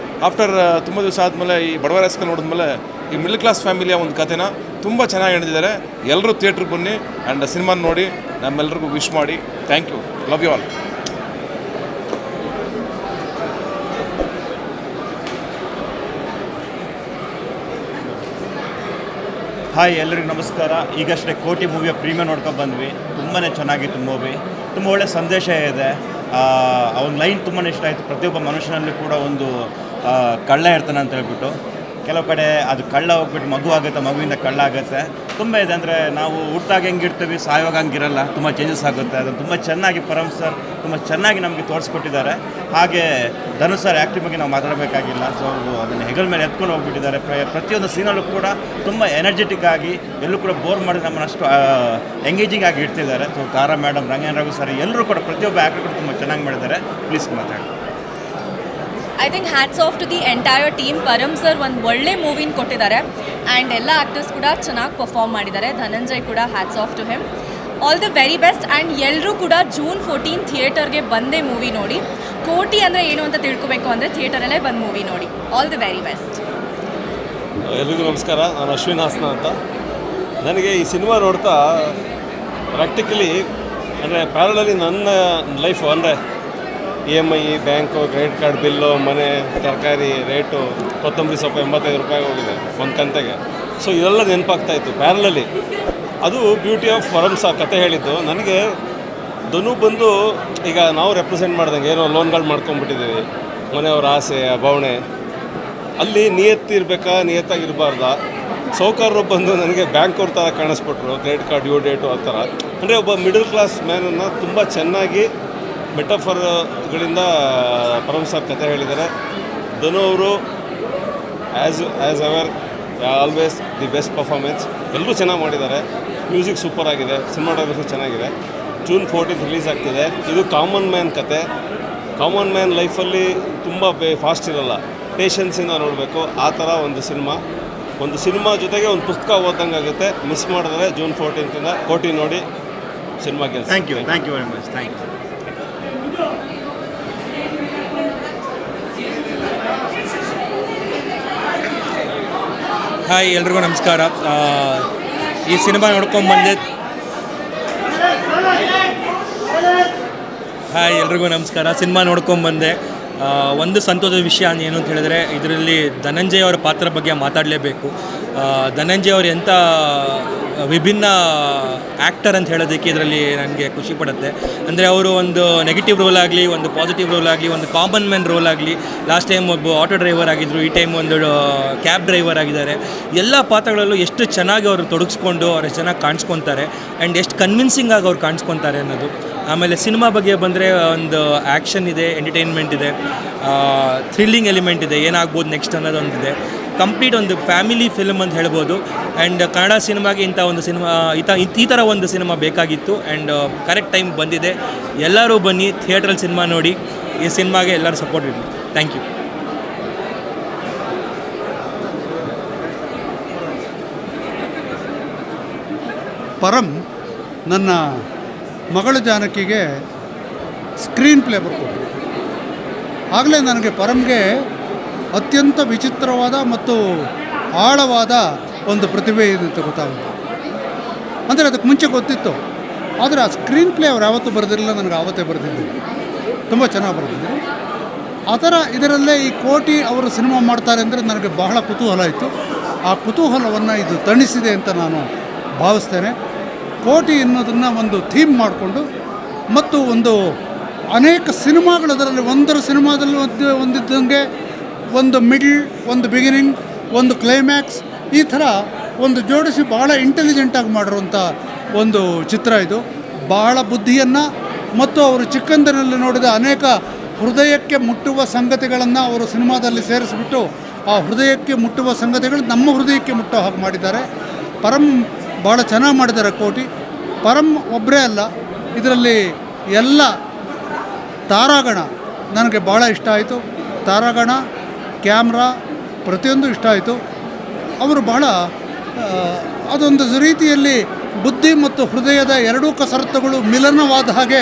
ಆಫ್ಟರ್ ತುಂಬ ದಿವಸ ಆದಮೇಲೆ ಈ ಬಡವರ ಹೆಸ್ಕಲ್ ನೋಡಿದ್ಮೇಲೆ ಈ ಮಿಡಲ್ ಕ್ಲಾಸ್ ಫ್ಯಾಮಿಲಿಯ ಒಂದು ಕಥೆನ ತುಂಬ ಚೆನ್ನಾಗಿ ಹೇಳಿದ್ದಾರೆ. ಎಲ್ಲರೂ ಥಿಯೇಟ್ರಿಗೆ ಬನ್ನಿ ಆ್ಯಂಡ್ ಸಿನಿಮಾನ ನೋಡಿ ನಮ್ಮೆಲ್ಲರಿಗೂ ವಿಶ್ ಮಾಡಿ. Thank you. Love you all. Hi, ಎಲ್ಲರಿಗೂ ನಮಸ್ಕಾರ. ಈಗಷ್ಟೇ ಕೋಟಿ ಮೂವಿಯ ಪ್ರೀಮಿಯರ್ ನೋಡ್ಕೊಂಡು ಬಂದ್ವಿ. ತುಂಬಾ ಚೆನ್ನಾಗಿತ್ತು ಮೂವಿ. ತುಂಬ ಒಳ್ಳೆ ಸಂದೇಶ ಇದೆ. ಅವನ ಲೈನ್ ತುಂಬಾ ಇಷ್ಟ ಆಯಿತು. ಪ್ರತಿಯೊಬ್ಬ ಮನುಷ್ಯನಲ್ಲಿ ಕೂಡ ಒಂದು ಕಳ್ಳ ಇರ್ತಾನೆ ಅಂತ ಹೇಳ್ಬಿಟ್ಟು, ಕೆಲವು ಕಡೆ ಅದು ಕಳ್ಳ ಹೋಗ್ಬಿಟ್ಟು ಮಗು ಆಗುತ್ತೆ, ಮಗುವಿಂದ ಕಳ್ಳ ಆಗುತ್ತೆ. ತುಂಬ ಇದೆ. ಅಂದರೆ ನಾವು ಹುಟ್ಟಾಗ ಹೆಂಗಿರ್ತೀವಿ, ಸಾಯುವಾಗ ಹಂಗಿರಲ್ಲ, ತುಂಬ ಚೇಂಜಸ್ ಆಗುತ್ತೆ. ಅದನ್ನು ತುಂಬ ಚೆನ್ನಾಗಿ ಪರಮ್ ಸರ್ ತುಂಬ ಚೆನ್ನಾಗಿ ನಮಗೆ ತೋರಿಸ್ಕೊಟ್ಟಿದ್ದಾರೆ. ಹಾಗೆ ಧನು ಸರ್ ಆ್ಯಕ್ಟಿಂಗ್ ಬಗ್ಗೆ ನಾವು ಮಾತಾಡಬೇಕಾಗಿಲ್ಲ. ಸೊ ಅದನ್ನು ಹೆಗಲ ಮೇಲೆ ಎತ್ಕೊಂಡು ಹೋಗ್ಬಿಟ್ಟಿದ್ದಾರೆ. ಪ್ರತಿಯೊಂದು ಸೀನಲ್ಲೂ ಕೂಡ ತುಂಬ ಎನರ್ಜೆಟಿಕ್ ಆಗಿ, ಎಲ್ಲೂ ಕೂಡ ಬೋರ್ ಮಾಡಿ ನಮ್ಮನ್ನು ಅಷ್ಟು ಎಂಗೇಜಿಂಗ್ ಆಗಿ ಇಡ್ತಿದ್ದಾರೆ. ಸೊ ತಾರಾ ಮೇಡಮ್, ರಂಗನ್ ರಘು ಸರ್ ಎಲ್ಲರೂ ಕೂಡ ಪ್ರತಿಯೊಬ್ಬ ಆ್ಯಕ್ಟರ್ ಕೂಡ ತುಂಬ ಚೆನ್ನಾಗಿ ಮಾಡಿದ್ದಾರೆ. ಪ್ಲೀಸ್ ಮಾತಾಡಿ. I think hats off to the entire team. Param sir ಒಂದು ಒಳ್ಳೆ ಮೂವಿನ ಕೊಟ್ಟಿದ್ದಾರೆ ಆ್ಯಂಡ್ ಎಲ್ಲ ಆ್ಯಕ್ಟರ್ಸ್ ಕೂಡ ಚೆನ್ನಾಗಿ ಪರ್ಫಾರ್ಮ್ ಮಾಡಿದ್ದಾರೆ. ಧನಂಜಯ್ ಕೂಡ hats off to him. All the very best. And ಎಲ್ಲರೂ ಕೂಡ June 14 ಥಿಯೇಟರ್ಗೆ ಬಂದೇ ಮೂವಿ ನೋಡಿ. ಕೋಟಿ ಅಂದರೆ ಏನು ಅಂತ ತಿಳ್ಕೊಬೇಕು ಅಂದರೆ ಥಿಯೇಟರಲ್ಲೇ ಬಂದು ಮೂವಿ ನೋಡಿ. All the very best. ಎಲ್ರಿಗೂ ನಮಸ್ಕಾರ. ನಾನು ಅಶ್ವಿನ್ ಹಾಸನ ಅಂತ. ನನಗೆ ಈ ಸಿನಿಮಾ ನೋಡ್ತಾ ಪ್ರಾಕ್ಟಿಕಲಿ ಅಂದರೆ ಪ್ಯಾರಲಲ್ಲಿ ನನ್ನ ಲೈಫು ಅಂದರೆ EMI, bank, credit card bill, ಮನೆ, ತರಕಾರಿ ರೇಟು, ಕೊತ್ತಂಬರಿ ಸೊಪ್ಪು 85 ರೂಪಾಯಿ ಹೋಗಿದೆ ಒಂದು ಕಂತೆಗೆ. ಸೊ ಇದೆಲ್ಲ ನೆನಪಾಗ್ತಾಯಿತ್ತು ಪ್ಯಾರಲಲ್ಲಿ. ಅದು ಬ್ಯೂಟಿ ಆಫ್ ಪರಮ್ ಸರ್ ಕತೆ ಹೇಳಿದ್ದು. ನನಗೆ ಧನು ಬಂದು ಈಗ ನಾವು ರೆಪ್ರೆಸೆಂಟ್ ಮಾಡ್ದಂಗೆ ಏನೋ ಲೋನ್ಗಳು ಮಾಡ್ಕೊಂಡ್ಬಿಟ್ಟಿದ್ದೀವಿ, ಮನೆಯವ್ರ ಆಸೆ ಭಾವನೆ, ಅಲ್ಲಿ ನಿಯತ್ತಿರ್ಬೇಕಾ ನಿಯತ್ತಾಗಿರಬಾರ್ದಾ. ಸೌಕರ್ಯರು ಬಂದು ನನಗೆ ಬ್ಯಾಂಕ್ ಅವ್ರ ಥರ ಕಾಣಿಸ್ಬಿಟ್ರು, ಕ್ರೆಡಿಟ್ ಕಾರ್ಡ್ ಡ್ಯೂ ಡೇಟು ಆ ಥರ. ಅಂದರೆ ಒಬ್ಬ ಮಿಡಲ್ ಕ್ಲಾಸ್ ಮ್ಯಾನನ್ನು ತುಂಬ ಚೆನ್ನಾಗಿ ಮೆಟಫರ್ಗಳಿಂದ ಪರಮ್ ಸರ್ ಕತೆ ಹೇಳಿದ್ದಾರೆ. ಧನು ಅವರು as ever always the best performance. ಎಲ್ಲರೂ ಚೆನ್ನಾಗಿ ಮಾಡಿದ್ದಾರೆ. ಮ್ಯೂಸಿಕ್ ಸೂಪರ್ ಆಗಿದೆ, ಸಿನಿಮಾಟೋಗ್ರಫಿ ಚೆನ್ನಾಗಿದೆ. June 14 ರಿಲೀಸ್ ಆಗ್ತಿದೆ. ಇದು ಕಾಮನ್ ಮ್ಯಾನ್ ಕತೆ. ಕಾಮನ್ ಮ್ಯಾನ್ ಲೈಫಲ್ಲಿ ತುಂಬ ಫಾಸ್ಟ್ ಇರಲ್ಲ, ಪೇಷನ್ಸಿಂದ ನೋಡಬೇಕು. ಆ ಥರ ಒಂದು ಸಿನಿಮಾ ಜೊತೆಗೆ ಒಂದು ಪುಸ್ತಕ ಓದಂಗೆ ಆಗುತ್ತೆ. ಮಿಸ್ ಮಾಡಿದ್ರೆ June 14 ಕೋಟಿ ನೋಡಿ ಸಿನಿಮಾ ಕೆಲಸ. Thank you very much. Thank you. Hi, ಎಲ್ರಿಗೂ ನಮಸ್ಕಾರ. ಈ ಸಿನಿಮಾ ನೋಡ್ಕೊಂಬಂದೆ. ಹಾಯ್, ಎಲ್ರಿಗೂ ನಮಸ್ಕಾರ. ಸಿನಿಮಾ ನೋಡ್ಕೊಂಬಂದೆ. ಒಂದು ಸಂತೋಷದ ವಿಷಯ ಏನು ಅಂತ ಹೇಳಿದ್ರೆ, ಇದರಲ್ಲಿ ಧನಂಜಯ್ ಅವರ ಪಾತ್ರ ಬಗ್ಗೆ ಮಾತಾಡಲೇಬೇಕು. ಧನಂಜಯ್ ಅವರು ಎಂಥ ವಿಭಿನ್ನ ಆ್ಯಕ್ಟರ್ ಅಂತ ಹೇಳೋದಕ್ಕೆ ಇದರಲ್ಲಿ ನನಗೆ ಖುಷಿ ಪಡುತ್ತೆ. ಅಂದರೆ ಅವರು ಒಂದು ನೆಗೆಟಿವ್ ರೋಲ್ ಆಗಲಿ, ಒಂದು ಪಾಸಿಟಿವ್ ರೋಲ್ ಆಗಲಿ, ಒಂದು ಕಾಮನ್ ಮ್ಯಾನ್ ರೋಲ್ ಆಗಲಿ, ಲಾಸ್ಟ್ ಟೈಮ್ ಒಬ್ಬ ಆಟೋ ಡ್ರೈವರ್ ಆಗಿದ್ದರು, ಈ ಟೈಮ್ ಒಂದು ಕ್ಯಾಬ್ ಡ್ರೈವರ್ ಆಗಿದ್ದಾರೆ. ಎಲ್ಲ ಪಾತ್ರಗಳಲ್ಲೂ ಎಷ್ಟು ಚೆನ್ನಾಗಿ ಅವರು ತೊಡಗಿಸ್ಕೊಂಡು ಅವ್ರು ಎಷ್ಟು ಚೆನ್ನಾಗಿ ಕಾಣಿಸ್ಕೊತಾರೆ ಆ್ಯಂಡ್ ಎಷ್ಟು ಕನ್ವಿನ್ಸಿಂಗ್ ಆಗಿ ಅವ್ರು ಕಾಣಿಸ್ಕೊತಾರೆ ಅನ್ನೋದು. ಆಮೇಲೆ ಸಿನಿಮಾ ಬಗ್ಗೆ ಬಂದರೆ ಒಂದು ಆ್ಯಕ್ಷನ್ ಇದೆ, ಎಂಟರ್ಟೈನ್ಮೆಂಟ್ ಇದೆ, ಥ್ರಿಲ್ಲಿಂಗ್ ಎಲಿಮೆಂಟ್ ಇದೆ, ಏನಾಗ್ಬೋದು ನೆಕ್ಸ್ಟ್ ಅನ್ನೋದೊಂದಿದೆ. ಕಂಪ್ಲೀಟ್ ಒಂದು ಫ್ಯಾಮಿಲಿ ಫಿಲ್ಮ್ ಅಂತ ಹೇಳ್ಬೋದು. ಆ್ಯಂಡ್ ಕನ್ನಡ ಸಿನಿಮಾಗೆ ಇಂಥ ಒಂದು ಸಿನಿಮಾ ಈ ಥರ ಒಂದು ಸಿನಿಮಾ ಬೇಕಾಗಿತ್ತು. ಆ್ಯಂಡ್ ಕರೆಕ್ಟ್ ಟೈಮ್ ಬಂದಿದೆ. ಎಲ್ಲರೂ ಬನ್ನಿ, ಥಿಯೇಟ್ರಲ್ಲಿ ಸಿನಿಮಾ ನೋಡಿ. ಈ ಸಿನಿಮಾಗೆ ಎಲ್ಲರೂ ಸಪೋರ್ಟ್ ಇರಲಿ. Thank you. ಪರಂ ನನ್ನ ಮಗಳು ಜಾನಕಿಗೆ ಸ್ಕ್ರೀನ್ ಪ್ಲೇ ಬರ್ಕೊಟ್ರು. ಆಗಲೇ ನನಗೆ ಪರಂಗೆ ಅತ್ಯಂತ ವಿಚಿತ್ರವಾದ ಮತ್ತು ಆಳವಾದ ಒಂದು ಪ್ರತಿಭೆ ಇದೆ ಅಂತ ಗೊತ್ತಾಗುತ್ತೆ. ಅಂದರೆ ಅದಕ್ಕೆ ಮುಂಚೆ ಗೊತ್ತಿತ್ತು, ಆದರೆ ಆ ಸ್ಕ್ರೀನ್ ಪ್ಲೇ ಅವ್ರು ಯಾವತ್ತೂ ಬರೆದಿರಲಿಲ್ಲ, ನನಗೆ ಆವತ್ತೇ ಬರೆದಿದ್ದು. ತುಂಬ ಚೆನ್ನಾಗಿ ಬರೆದಿದ್ದರು. ಆ ಥರ ಇದರಲ್ಲೇ ಈ ಕೋಟಿ ಅವರು ಸಿನಿಮಾ ಮಾಡ್ತಾರೆ ಅಂದರೆ ನನಗೆ ಬಹಳ ಕುತೂಹಲ ಇತ್ತು. ಆ ಕುತೂಹಲವನ್ನು ಇದು ತಣಿಸಿದೆ ಅಂತ ನಾನು ಭಾವಿಸ್ತೇನೆ. ಕೋಟಿ ಅನ್ನೋದನ್ನು ಒಂದು ಥೀಮ್ ಮಾಡಿಕೊಂಡು ಮತ್ತು ಒಂದು ಅನೇಕ ಸಿನಿಮಾಗಳು ಅದರಲ್ಲಿ ಒಂದರ ಸಿನಿಮಾದಲ್ಲಿ ಒಂದಿದ್ದಂಗೆ ಒಂದು ಮಿಡ್ಲ್, ಒಂದು ಬಿಗಿನಿಂಗ್, ಒಂದು ಕ್ಲೈಮ್ಯಾಕ್ಸ್, ಈ ಥರ ಒಂದು ಜೋಡಿಸಿ ಬಹಳ ಇಂಟೆಲಿಜೆಂಟಾಗಿ ಮಾಡಿರುವಂಥ ಒಂದು ಚಿತ್ರ ಇದು. ಬಹಳ ಬುದ್ಧಿಯನ್ನು ಮತ್ತು ಅವರು ಚಿಕ್ಕಂದಿನಲ್ಲಿ ನೋಡಿದ ಅನೇಕ ಹೃದಯಕ್ಕೆ ಮುಟ್ಟುವ ಸಂಗತಿಗಳನ್ನು ಅವರು ಸಿನಿಮಾದಲ್ಲಿ ಸೇರಿಸಿಬಿಟ್ಟು ಆ ಹೃದಯಕ್ಕೆ ಮುಟ್ಟುವ ಸಂಗತಿಗಳು ನಮ್ಮ ಹೃದಯಕ್ಕೆ ಮುಟ್ಟೋ ಹಾಗೆ ಮಾಡಿದ್ದಾರೆ. ಪರಂ ಭಾಳ ಚೆನ್ನಾಗಿ ಮಾಡಿದ್ದಾರೆ ಕೋಟಿ. ಪರಂ ಒಬ್ಬರೇ ಅಲ್ಲ, ಇದರಲ್ಲಿ ಎಲ್ಲ ತಾರಾಗಣ ನನಗೆ ಭಾಳ ಇಷ್ಟ ಆಯಿತು. ತಾರಾಗಣ, ಕ್ಯಾಮ್ರಾ ಪ್ರತಿಯೊಂದು ಇಷ್ಟ ಆಯಿತು. ಅವರು ಭಾಳ ಅದೊಂದು ರೀತಿಯಲ್ಲಿ ಬುದ್ಧಿ ಮತ್ತು ಹೃದಯದ ಎರಡೂ ಕಸರತ್ತುಗಳು ಮಿಲನವಾದ ಹಾಗೆ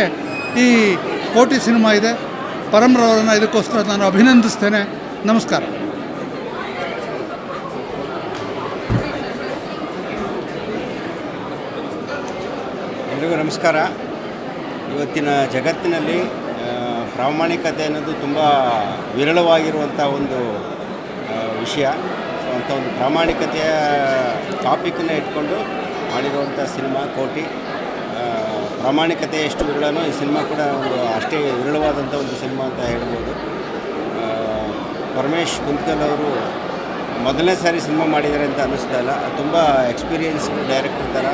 ಈ ಕೋಟಿ ಸಿನಿಮಾ ಇದೆ. ಪರಂರವರನ್ನು ಇದಕ್ಕೋಸ್ಕರ ನಾನು ಅಭಿನಂದಿಸ್ತೇನೆ. ನಮಸ್ಕಾರ. ಎಲ್ರಿಗೂ ನಮಸ್ಕಾರ. ಇವತ್ತಿನ ಜಗತ್ತಿನಲ್ಲಿ ಪ್ರಾಮಾಣಿಕತೆ ಅನ್ನೋದು ತುಂಬ ವಿರಳವಾಗಿರುವಂಥ ಒಂದು ವಿಷಯ. ಸೊ ಅಂಥ ಒಂದು ಪ್ರಾಮಾಣಿಕತೆಯ ಟಾಪಿಕನ್ನು ಇಟ್ಕೊಂಡು ಮಾಡಿರುವಂಥ ಸಿನಿಮಾ ಕೋಟಿ. ಪ್ರಾಮಾಣಿಕತೆ ಎಷ್ಟು ವಿರಳನೋ ಈ ಸಿನಿಮಾ ಕೂಡ ಒಂದು ಅಷ್ಟೇ ವಿರಳವಾದಂಥ ಒಂದು ಸಿನಿಮಾ ಅಂತ ಹೇಳ್ಬೋದು. ಪರಮೇಶ್ ಕುಂತ್ಕಲ್ ಅವರು ಮೊದಲನೇ ಸಾರಿ ಸಿನಿಮಾ ಮಾಡಿದ್ದಾರೆ ಅಂತ ಅನ್ನಿಸ್ತಾ ಇಲ್ಲ. ತುಂಬ ಎಕ್ಸ್ಪೀರಿಯನ್ಸ್ಡ್ ಡೈರೆಕ್ಟರ್ ಥರ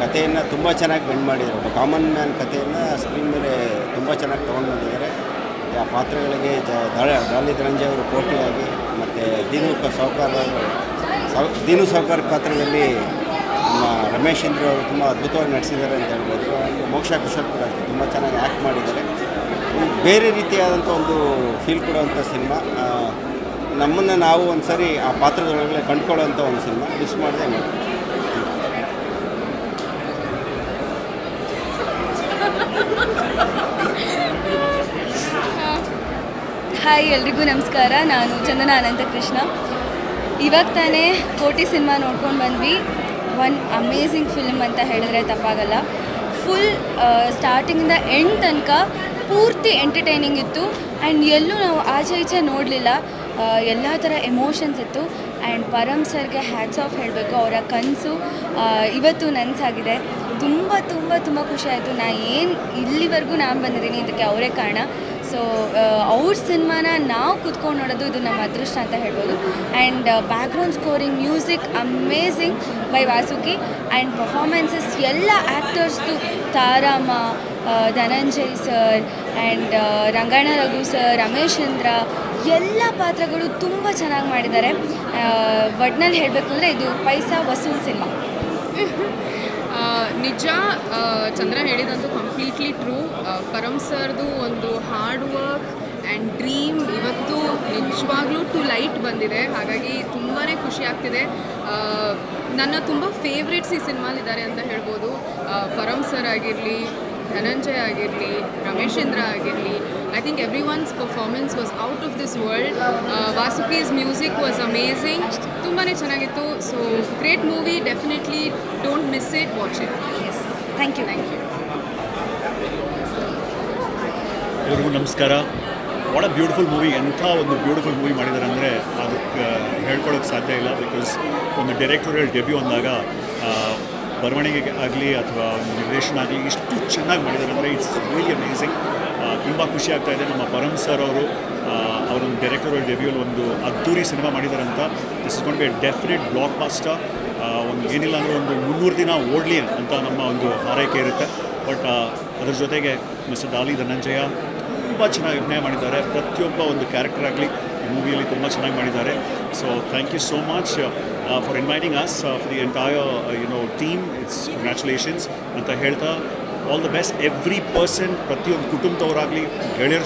ಕಥೆಯನ್ನು ತುಂಬ ಚೆನ್ನಾಗಿ ಬೆಂಡ್ ಮಾಡಿದ್ದಾರೆ. ಒಬ್ಬ ಕಾಮನ್ ಮ್ಯಾನ್ ಕಥೆಯನ್ನು ಸ್ಕ್ರೀನ್ ಮೇಲೆ ತುಂಬ ಚೆನ್ನಾಗಿ ತೊಗೊಂಡು ಬಂದಿದ್ದಾರೆ. ಆ ಪಾತ್ರಗಳಿಗೆ ಡಾಲಿ ಧನಂಜಯ ಅವರು ಕೋಟಿಯಾಗಿ, ಮತ್ತು ದೀನು ಸಾವ್ಕಾರ್ ಪಾತ್ರದಲ್ಲಿ ನಮ್ಮ ರಮೇಶ್ ಚಂದ್ರ ಅವರು ತುಂಬ ಅದ್ಭುತವಾಗಿ ನಟಿಸಿದ್ದಾರೆ ಅಂತ ಹೇಳ್ಬೋದು. ಮೋಕ್ಷ ಕಿಶೋರ್ ಕೂಡ ಅಷ್ಟೇ ತುಂಬ ಚೆನ್ನಾಗಿ ಆ್ಯಕ್ಟ್ ಮಾಡಿದ್ದಾರೆ. ಬೇರೆ ರೀತಿಯಾದಂಥ ಒಂದು ಫೀಲ್ ಕೊಡುವಂಥ ಸಿನಿಮಾ. ನಮ್ಮನ್ನು ನಾವು ಒಂದು ಸಾರಿ ಆ ಪಾತ್ರದೊಳಗಡೆ ಕಂಡುಕೊಳ್ಳುವಂಥ ಒಂದು ಸಿನಿಮಾ. ಮಿಸ್ ಮಾಡದೆ ನೋಡಿ. ಹಾಯ್, ಎಲ್ರಿಗೂ ನಮಸ್ಕಾರ. ನಾನು ಚಂದನ ಅನಂತ ಕೃಷ್ಣ. ಇವಾಗ ತಾನೇ ಕೋಟಿ ಸಿನಿಮಾ ನೋಡ್ಕೊಂಡು ಬಂದ್ವಿ. ಒನ್ ಅಮೇಝಿಂಗ್ ಫಿಲ್ಮ್ ಅಂತ ಹೇಳಿದ್ರೆ ತಪ್ಪಾಗಲ್ಲ. ಫುಲ್ ಸ್ಟಾರ್ಟಿಂಗಿಂದ ಎಂಡ್ ತನಕ ಪೂರ್ತಿ ಎಂಟರ್ಟೈನಿಂಗ್ ಇತ್ತು. ಆ್ಯಂಡ್ ಎಲ್ಲೂ ನಾವು ಆಚೆ ಈಚೆ ನೋಡಲಿಲ್ಲ. ಎಲ್ಲ ಥರ ಎಮೋಷನ್ಸ್ ಇತ್ತು. ಆ್ಯಂಡ್ ಪರಮ್ ಸರ್ಗೆ ಹ್ಯಾಟ್ಸ್ ಆಫ್ ಹೇಳಬೇಕು. ಅವರ ಕನಸು ಇವತ್ತು ನನಸಾಗಿದೆ. ತುಂಬ ತುಂಬ ತುಂಬ ಖುಷಿ ಆಯಿತು. ಇಲ್ಲಿವರೆಗೂ ನಾನು ಬಂದಿದ್ದೀನಿ ಇದಕ್ಕೆ ಅವರೇ ಕಾರಣ. ಸೊ ಅವ್ರ ಸಿನಿಮಾನ ನಾವು ಕೂತ್ಕೊಂಡು ನೋಡೋದು ಇದು ನಮ್ಮ ಅದೃಷ್ಟ ಅಂತ ಹೇಳ್ಬೋದು. And background scoring, music amazing by Vasuki. And performances ಎಲ್ಲ ಆ್ಯಕ್ಟರ್ಸ್ದು, Taramma, Dhananjay sir and Ranganna Raghu sir, Ramesh Chandra, ಎಲ್ಲ ಪಾತ್ರಗಳು ತುಂಬ ಚೆನ್ನಾಗಿ ಮಾಡಿದ್ದಾರೆ. ಒಟ್ನಲ್ಲಿ ಹೇಳಬೇಕು ಅಂದರೆ ಇದು ಪೈಸಾ ವಸೂಲ್ ಸಿನಿಮಾ. ನಿಜ, ಚಂದ್ರ ಹೇಳಿದಂತೂ ಕಂಪ್ಲೀಟ್ಲಿ ಟ್ರೂ. ಪರಮ್ ಸರ್ದು ಒಂದು ಹಾರ್ಡ್ ವರ್ಕ್ ಆ್ಯಂಡ್ ಡ್ರೀಮ್ ಇವತ್ತು ನಿಜವಾಗ್ಲೂ ಟು ಲೈಟ್ ಬಂದಿದೆ. ಹಾಗಾಗಿ ತುಂಬಾ ಖುಷಿ ಆಗ್ತಿದೆ. ನನ್ನ ತುಂಬ ಫೇವ್ರೇಟ್ಸ್ ಈ ಸಿನಿಮಾಲಿದ್ದಾರೆ ಅಂತ ಹೇಳ್ಬೋದು. ಪರಮ್ ಸರ್ ಆಗಿರಲಿ, ಧನಂಜಯ್ ಆಗಿರಲಿ, ರಮೇಶ್ ಚಂದ್ರ ಆಗಿರಲಿ, I think every one's performance was out of this world. Vasuki's music was amazing. ತುಂಬಾ ಚೆನ್ನಾಗಿತ್ತು. So great movie, definitely don't miss it, watch it. Yes, thank you. ಎಲ್ರಿಗೂ ನಮಸ್ಕಾರ. What a beautiful movie. ಎಂಥ ಒಂದು ಬ್ಯೂಟಿಫುಲ್ ಮೂವಿ ಮಾಡಿದ್ದಾರೆ ಅಂದರೆ ಅದಕ್ಕೆ ಹೇಳ್ಕೊಳ್ಳೋಕ್ಕೆ ಸಾಧ್ಯ ಇಲ್ಲ. ಬಿಕಾಸ್ ಒಂದು ಡೈರೆಕ್ಟೋರಿಯಲ್ ಡೆಬ್ಯೂ ಅಂದಾಗ ಬರವಣಿಗೆ ಆಗಲಿ ಅಥವಾ ಒಂದು ನಿರ್ದೇಶನ ಆಗಲಿ ಇಷ್ಟು ಚೆನ್ನಾಗಿ ಮಾಡಿದ್ದಾರೆ ಅಂದರೆ ಇಟ್ಸ್ ರಿಯಲಿ ಅಮೇಝಿಂಗ್. ತುಂಬ ಖುಷಿ ಆಗ್ತಾಯಿದೆ. ನಮ್ಮ ಪರಮ್ ಸರ್ ಅವರು ಅವರೊಂದು ಡೈರೆಕ್ಟೋರಿಯಲ್ ಡೆಬ್ಯೂಲ್ಲಿ ಒಂದು ಅದ್ದೂರಿ ಸಿನಿಮಾ ಮಾಡಿದ್ದಾರೆ ಅಂತ. This is gonna be a definite blockbuster. ಒಂದು ಏನಿಲ್ಲ ಅಂದರೆ ಒಂದು 300 ದಿನ ಓಡಲಿ ಅಂತ ನಮ್ಮ ಒಂದು ಹಾರೈಕೆ ಇರುತ್ತೆ. ಬಟ್ ಅದರ ಜೊತೆಗೆ ಮಿಸ್ಟರ್ ಡಾಲಿ ಧನಂಜಯ ತುಂಬ ಚೆನ್ನಾಗಿ ಅಭಿನಯ ಮಾಡಿದ್ದಾರೆ. ಪ್ರತಿಯೊಬ್ಬ ಒಂದು ಕ್ಯಾರೆಕ್ಟರ್ ಆಗಲಿ ಈ ಮೂವಿಯಲ್ಲಿ ತುಂಬ ಚೆನ್ನಾಗಿ ಮಾಡಿದ್ದಾರೆ. So thank you so much for inviting us for the entire team. It's congratulations ಅಂತ ಹೇಳ್ತಾ all the best. Every person, ಪ್ರತಿಯೊಂದು ಕುಟುಂಬದವರಾಗಲಿ ಗೆಳೆಯರ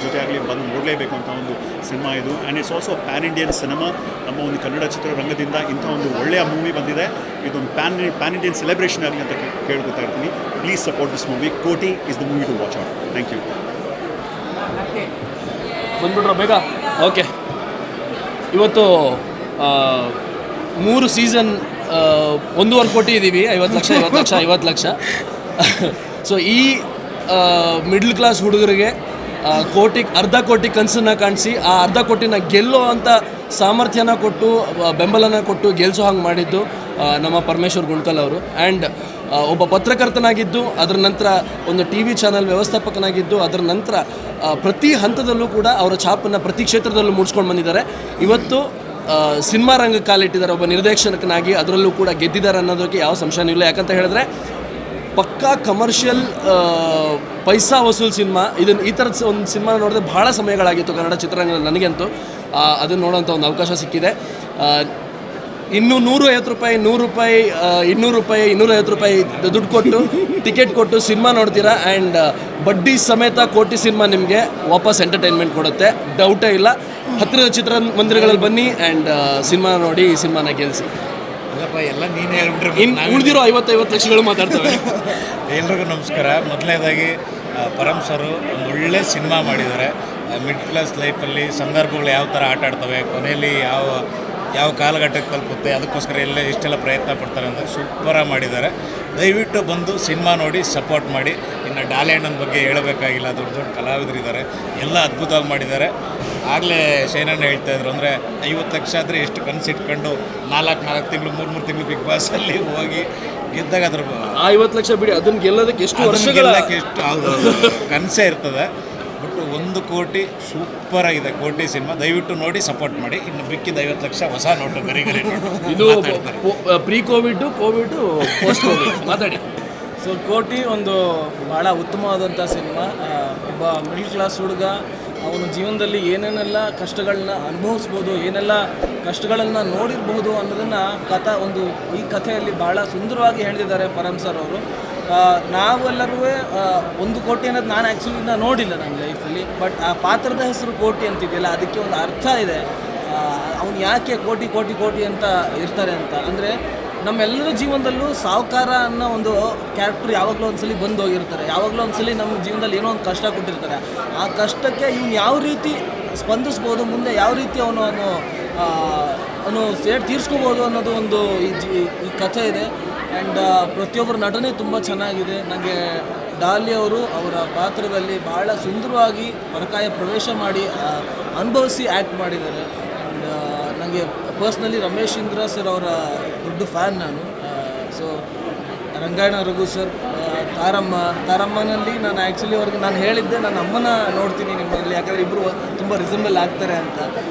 ಜೊತೆ ಆಗಲಿ ಬಂದು ನೋಡಲೇಬೇಕು ಅಂತ ಒಂದು ಸಿನಿಮಾ ಇದು. And it's also PAN Indian cinema. ನಮ್ಮ ಒಂದು ಕನ್ನಡ ಚಿತ್ರರಂಗದಿಂದ ಇಂಥ ಒಂದು ಒಳ್ಳೆಯ ಮೂವಿ ಬಂದಿದೆ. ಇದೊಂದು ಪ್ಯಾನ್ ಇಂಡಿಯನ್ ಸೆಲೆಬ್ರೇಷನ್ ಆಗಲಿ ಅಂತ ಕೇಳ್ಕೊತಾ ಇರ್ತೀನಿ. Please support this movie. Kotee is the movie to watch out. Thank you. ಬಂದ್ಬಿಟ್ರ ಬೇಗ. ಓಕೆ, ಇವತ್ತು 3 ಸೀಸನ್ 1.5 ಕೋಟಿ ಇದ್ದೀವಿ. 50 ಲಕ್ಷ. ಸೊ ಈ ಮಿಡ್ಲ್ ಕ್ಲಾಸ್ ಹುಡುಗರಿಗೆ ಅರ್ಧ ಕೋಟಿ ಕನಸನ್ನು ಕಾಣಿಸಿ ಆ ಅರ್ಧ ಕೋಟಿನ ಗೆಲ್ಲೋ ಅಂತ ಸಾಮರ್ಥ್ಯನ ಕೊಟ್ಟು ಬೆಂಬಲನ ಕೊಟ್ಟು ಗೆಲ್ಲಿಸೋ ಹಂಗೆ ಮಾಡಿದ್ದು ನಮ್ಮ ಪರಮೇಶ್ವರ್ ಗುಂಡ್ಕಲ್ ಅವರು. ಆ್ಯಂಡ್ ಒಬ್ಬ ಪತ್ರಕರ್ತನಾಗಿದ್ದು, ಅದರ ನಂತರ ಒಂದು TV ಚಾನಲ್ ವ್ಯವಸ್ಥಾಪಕನಾಗಿದ್ದು, ಅದರ ನಂತರ ಪ್ರತಿ ಹಂತದಲ್ಲೂ ಕೂಡ ಅವರ ಛಾಪನ್ನು ಪ್ರತಿ ಕ್ಷೇತ್ರದಲ್ಲೂ ಮೂಡಿಸ್ಕೊಂಡು ಬಂದಿದ್ದಾರೆ. ಇವತ್ತು ಸಿನಿಮಾ ರಂಗಕ್ಕೆ ಕಾಲಿಟ್ಟಿದ್ದಾರೆ ಒಬ್ಬ ನಿರ್ದೇಶಕನಾಗಿ, ಅದರಲ್ಲೂ ಕೂಡ ಗೆದ್ದಿದ್ದಾರೆ ಅನ್ನೋದಕ್ಕೆ ಯಾವ ಸಂಶಯನೂ ಇಲ್ಲ. ಯಾಕಂತ ಹೇಳಿದ್ರೆ ಪಕ್ಕಾ ಕಮರ್ಷಿಯಲ್ ಪೈಸಾ ವಸೂಲ್ ಸಿನಿಮಾ. ಈ ಥರದ ಒಂದು ಸಿನಿಮಾ ನೋಡಿದ್ರೆ ಭಾಳ ಸಮಯಗಳಾಗಿತ್ತು ಕನ್ನಡ ಚಿತ್ರರಂಗದಲ್ಲಿ. ನನಗಂತೂ ಅದನ್ನು ನೋಡೋಂಥ ಒಂದು ಅವಕಾಶ ಸಿಕ್ಕಿದೆ. ಇನ್ನೂ 150 ರೂಪಾಯಿ, 100 ರೂಪಾಯಿ, 200 ರೂಪಾಯಿ, 250 ರೂಪಾಯಿ ದುಡ್ಡು ಕೊಟ್ಟು ಟಿಕೆಟ್ ಕೊಟ್ಟು ಸಿನಿಮಾ ನೋಡ್ತೀರಾ. ಆ್ಯಂಡ್ ಬಡ್ಡಿ ಸಮೇತ ಕೋಟಿ ಸಿನಿಮಾ ನಿಮಗೆ ವಾಪಸ್ ಎಂಟರ್ಟೈನ್ಮೆಂಟ್ ಕೊಡುತ್ತೆ, ಡೌಟೇ ಇಲ್ಲ. ಹತ್ತಿರದ ಚಿತ್ರಮಂದಿರಗಳಲ್ಲಿ ಬನ್ನಿ ಆ್ಯಂಡ್ ಸಿನಿಮಾ ನೋಡಿ, ಈ ಸಿನಿಮಾನ ಗೆಲ್ಲಿಸಿ. ಎಲ್ಲ ನೀನೇ ಹೇಳ್ಬಿಟ್ರೆ ಇನ್ನು ಉಳಿದಿರೋ 50 ಲಕ್ಷಗಳು ಮಾತಾಡ್ತವೆ. ಎಲ್ರಿಗೂ ನಮಸ್ಕಾರ. ಮೊದಲನೇದಾಗಿ ಪರಮ್ ಸರು ಒಂದು ಒಳ್ಳೆ ಸಿನಿಮಾ ಮಾಡಿದ್ದಾರೆ. ಮಿಡ್ ಕ್ಲಾಸ್ ಲೈಫಲ್ಲಿ ಸಂದರ್ಭಗಳು ಯಾವ ಥರ ಆಟ ಆಡ್ತವೆ, ಕೊನೆಯಲ್ಲಿ ಯಾವ ಕಾಲಘಟ್ಟಕ್ಕೆ ತಲುಪುತ್ತೆ, ಅದಕ್ಕೋಸ್ಕರ ಎಷ್ಟೆಲ್ಲ ಪ್ರಯತ್ನ ಪಡ್ತಾರೆ ಅಂತ ಸೂಪರಾಗಿ ಮಾಡಿದ್ದಾರೆ. ದಯವಿಟ್ಟು ಬಂದು ಸಿನಿಮಾ ನೋಡಿ ಸಪೋರ್ಟ್ ಮಾಡಿ. ಇನ್ನು ಡಾಲಿಯಣ್ಣನ ಬಗ್ಗೆ ಹೇಳಬೇಕಾಗಿಲ್ಲ, ದೊಡ್ಡ ದೊಡ್ಡ ಕಲಾವಿದರಿದ್ದಾರೆ, ಎಲ್ಲ ಅದ್ಭುತವಾಗಿ ಮಾಡಿದ್ದಾರೆ. ಆಗಲೇ ಶೈನಣ್ಣ ಹೇಳ್ತಾಯಿದ್ರು, ಅಂದರೆ 50 ಲಕ್ಷ ಆದರೆ ಎಷ್ಟು ಕನಸಿಟ್ಕೊಂಡು 4 ತಿಂಗಳು 3 ತಿಂಗಳು ಬಿಗ್ ಬಾಸಲ್ಲಿ ಹೋಗಿ ಗೆದ್ದಾಗ ಅದ್ರ 50 ಲಕ್ಷ ಬಿಡಿ, ಅದನ್ನು ಗೆಲ್ಲೋದಕ್ಕೆ ಎಷ್ಟು ಕನಸೇ ಇರ್ತದೆ. ಬಟ್ 1 ಕೋಟಿ ಸೂಪರಾಗಿದೆ. ಕೋಟಿ ಸಿನಿಮಾ ದಯವಿಟ್ಟು ನೋಡಿ ಸಪೋರ್ಟ್ ಮಾಡಿ. ಇನ್ನು ಬಿಕ್ಕಿದ 50 ಲಕ್ಷ ಹೊಸ ನೋಟು ಗರಿ ಇದು ಪ್ರೀ ಕೋವಿಡ್ ಪೋಸ್ಟ್ ಕೋವಿಡ್ ಮಾತಾಡಿ. ಸೊ ಕೋಟಿ ಒಂದು ಭಾಳ ಉತ್ತಮವಾದಂಥ ಸಿನಿಮಾ. ಒಬ್ಬ ಮಿಡ್ಲ್ ಕ್ಲಾಸ್ ಹುಡುಗ ಅವನ ಜೀವನದಲ್ಲಿ ಏನೇನೆಲ್ಲ ಕಷ್ಟಗಳನ್ನ ಅನುಭವಿಸ್ಬೋದು, ಏನೆಲ್ಲ ಕಷ್ಟಗಳನ್ನು ನೋಡಿರ್ಬೋದು ಅನ್ನೋದನ್ನು ಈ ಕಥೆಯಲ್ಲಿ ಭಾಳ ಸುಂದರವಾಗಿ ಹೇಳಿದ್ದಾರೆ ಪರಮ್ ಸರ್ ಅವರು. ನಾವೆಲ್ಲರೂ 1 ಕೋಟಿ ಅನ್ನೋದು ನಾನು ಆ್ಯಕ್ಚುಲಿ ನೋಡಿಲ್ಲ ನನ್ನ ಲೈಫಲ್ಲಿ. ಬಟ್ ಆ ಪಾತ್ರದ ಹೆಸರು ಕೋಟಿ ಅಂತಿದೆಯಲ್ಲ, ಅದಕ್ಕೆ ಒಂದು ಅರ್ಥ ಇದೆ. ಅವನು ಯಾಕೆ ಕೋಟಿ ಅಂತ ಇರ್ತಾರೆ ಅಂತ ಅಂದರೆ, ನಮ್ಮೆಲ್ಲರ ಜೀವನದಲ್ಲೂ ಸಾಹುಕಾರ ಅನ್ನೋ ಒಂದು ಕ್ಯಾರೆಕ್ಟರ್ ಯಾವಾಗಲೂ ಒಂದ್ಸಲಿ ಬಂದು ಹೋಗಿರ್ತಾರೆ. ಯಾವಾಗಲೂ ಒಂದ್ಸಲಿ ನಮ್ಮ ಜೀವನದಲ್ಲಿ ಏನೋ ಒಂದು ಕಷ್ಟ ಕೊಟ್ಟಿರ್ತಾರೆ. ಆ ಕಷ್ಟಕ್ಕೆ ಇವನು ಯಾವ ರೀತಿ ಸ್ಪಂದಿಸ್ಬೋದು, ಮುಂದೆ ಯಾವ ರೀತಿ ಅವನು ಸೇಡ್ ತೀರಿಸ್ಕೋಬೋದು ಅನ್ನೋದು ಒಂದು ಈ ಕಥೆ ಇದೆ. ಆ್ಯಂಡ್ ಪ್ರತಿಯೊಬ್ಬರ ನಟನೆ ತುಂಬ ಚೆನ್ನಾಗಿದೆ. ನನಗೆ ಡಾಲಿ ಅವರು ಅವರ ಪಾತ್ರದಲ್ಲಿ ಭಾಳ ಸುಂದರವಾಗಿ ಪರಕಾಯ ಪ್ರವೇಶ ಮಾಡಿ ಅನುಭವಿಸಿ ಆ್ಯಕ್ಟ್ ಮಾಡಿದ್ದಾರೆ. ಆ್ಯಂಡ್ ನನಗೆ ಪರ್ಸ್ನಲಿ ರಮೇಶ್ ಇಂದ್ರ ಸರ್ ಅವರ ದೊಡ್ಡ ಫ್ಯಾನ್ ನಾನು. ಸೊ ರಂಗಾಯಣ ರಘು ಸರ್, ತಾರಮ್ಮನಲ್ಲಿ ನಾನು ಆ್ಯಕ್ಚುಲಿ ಅವ್ರಿಗೆ ನಾನು ಹೇಳಿದ್ದೆ, ನನ್ನ ಅಮ್ಮನ ನೋಡ್ತೀನಿ ನಿಮ್ಮಲ್ಲಿ, ಯಾಕಂದರೆ ಇಬ್ಬರು ತುಂಬ ರಿಸಂಬಲ್ ಆಗ್ತಾರೆ ಅಂತ.